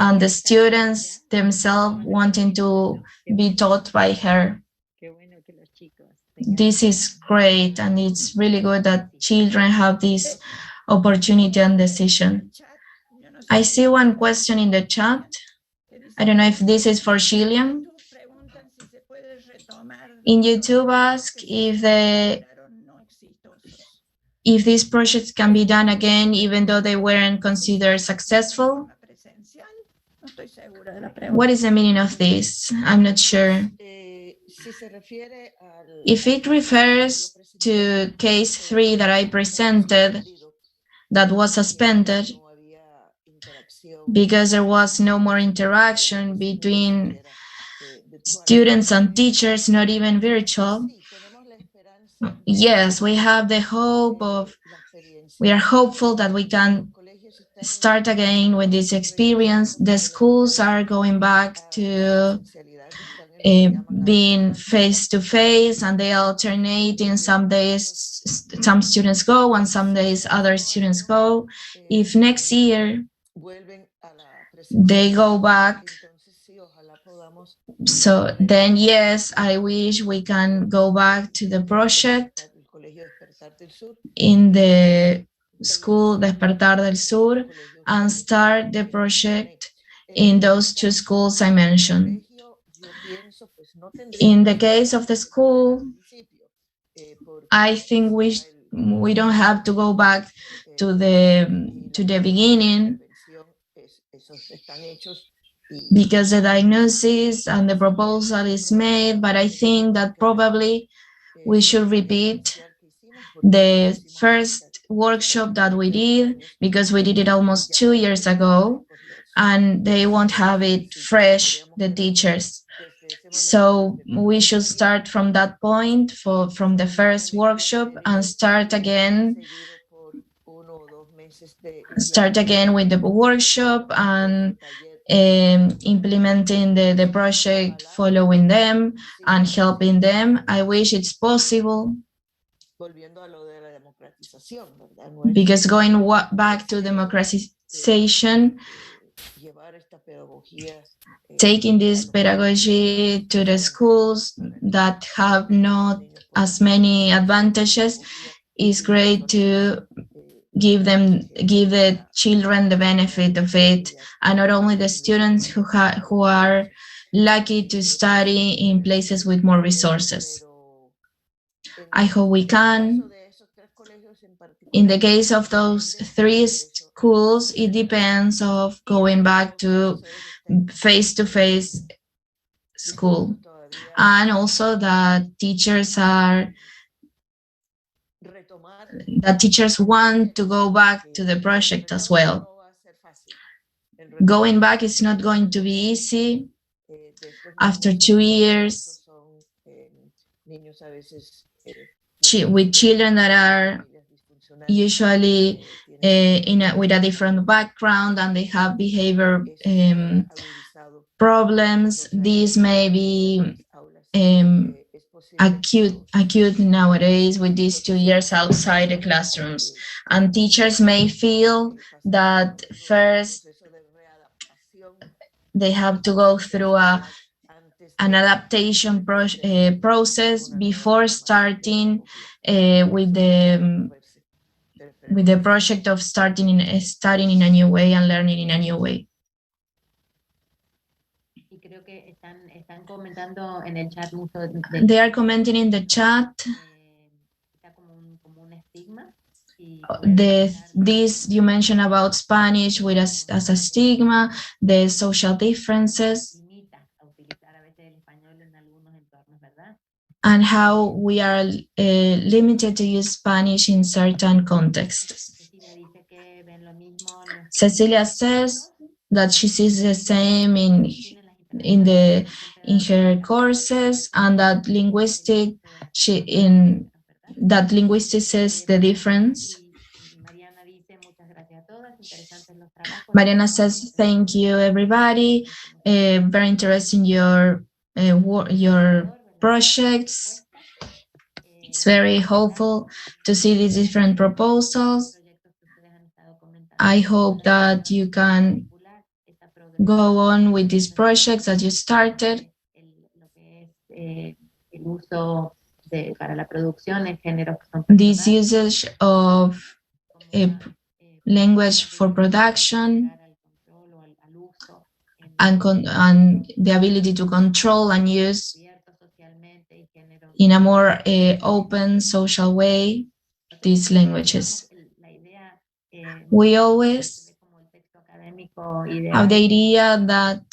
and the students themselves wanting to be taught by her. This is great, and it's really good that children have this opportunity and decision. I see one question in the chat. I don't know if this is for Gillian. In YouTube, ask if these projects can be done again, even though they weren't considered successful. What is the meaning of this? I'm not sure. If it refers to case 3 that I presented that was suspended because there was no more interaction between students and teachers, not even virtual. Yes, we have the hope of, we are hopeful that we can start again with this experience. The schools are going back to being face-to-face, and they alternate. In some days some students go and some days other students go. If next year they go back, so then yes, I wish we can go back to the project in the school Despertar del Sur and start the project in those two schools I mentioned. In the case of the school, I think we don't have to go back to the beginning, because the diagnosis and the proposal is made, but I think that probably we should repeat the first workshop that we did, because we did it almost 2 years ago, and they won't have it fresh, the teachers. So we should start from that point, from the first workshop, and start again with the workshop and implementing the project, following them and helping them. I wish it's possible, because going back to democratization, taking this pedagogy to the schools that have not as many advantages, is great to give the children the benefit of it, and not only the students who are lucky to study in places with more resources. I hope we can. In the case of those 3 schools, it depends of going back to face-to-face school, and also that teachers want to go back to the project as well. Going back is not going to be easy after 2 years with children that are usually with a different background, and they have behavior problems. These may be acute nowadays with these 2 years outside the classrooms, and teachers may feel that first they have to go through an adaptation process before starting with the project of studying in a new way and learning in a new way. They are commenting in the chat. This you mentioned about Spanish with as a stigma, the social differences, and how we are limited to use Spanish in certain contexts. Cecilia says that she sees the same in her courses, and that linguistics is the difference. Mariana says, thank you, everybody. Very interesting your projects. It's very hopeful to see these different proposals. I hope that you can go on with these projects that you started. This usage of language for production and the ability to control and use in a more open social way these languages. We always have the idea that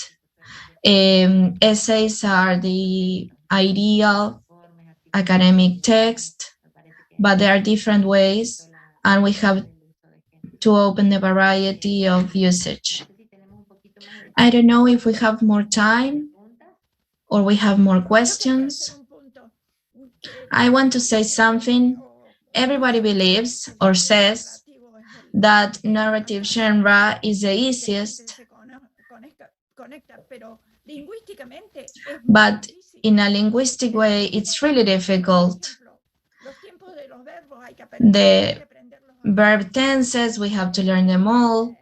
essays are the ideal academic text, but there are different ways, and we have to open the variety of usage. I don't know if we have more time or we have more questions. I want to say something. Everybody believes or says that narrative genre is the easiest, But in a linguistic way, it's really difficult. The verb tenses, we have to learn them all.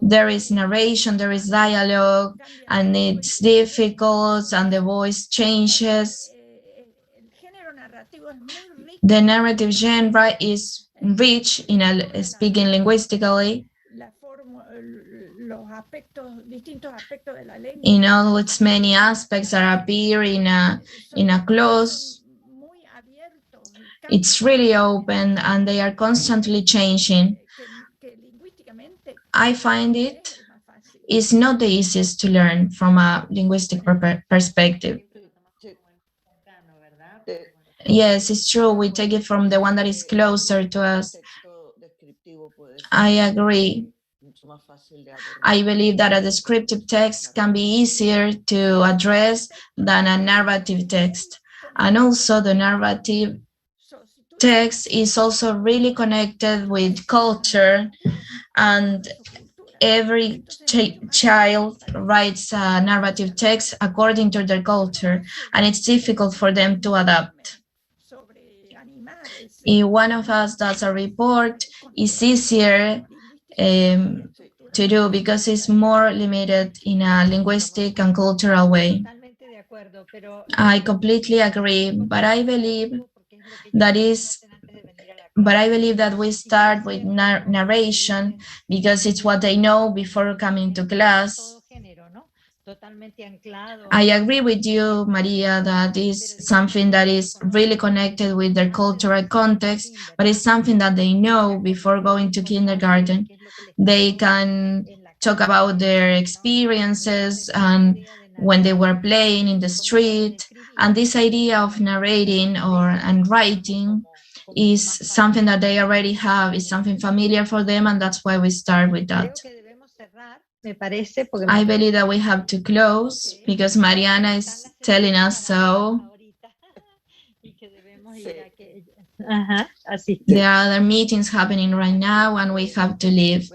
There is narration, there is dialogue, and it's difficult, and the voice changes. The narrative genre is rich in speaking linguistically. In all its many aspects that appear in a clause, it's really open and they are constantly changing. I find it is not the easiest to learn from a linguistic perspective. Yes, it's true. We take it from the one that is closer to us. I agree. I believe that a descriptive text can be easier to address than a narrative text. And also the narrative text is also really connected with culture, and every child writes a narrative text according to their culture, and it's difficult for them to adapt. If one of us does a report, it's easier to do because it's more limited in a linguistic and cultural way. I completely agree, but I believe that we start with narration because it's what they know before coming to class. I agree with you, Maria, that is something that is really connected with their cultural context, but it's something that they know before going to kindergarten. They can talk about their experiences and when they were playing in the street. And this idea of narrating and writing is something that they already have, is something familiar for them, and that's why we start with that. I believe that we have to close because Mariana is telling us so. There are other meetings happening right now and we have to leave.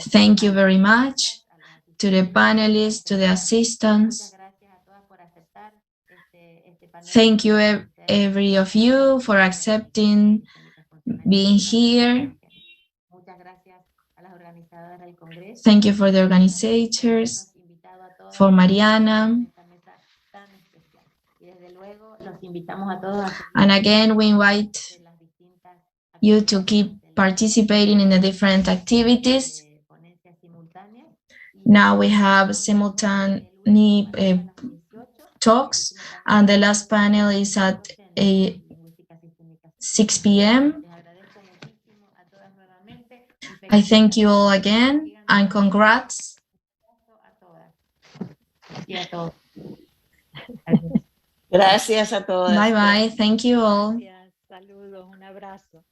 Thank you very much to the panelists, to the assistants. Thank you, every of you, for accepting being here. Thank you for the organizers, for Mariana. And again, we invite you to keep participating in the different activities. Now we have simultaneous talks, and the last panel is at 6 p.m. I thank you all again, and congrats. Gracias a todos. Bye bye. Thank you all. Saludos, un abrazo.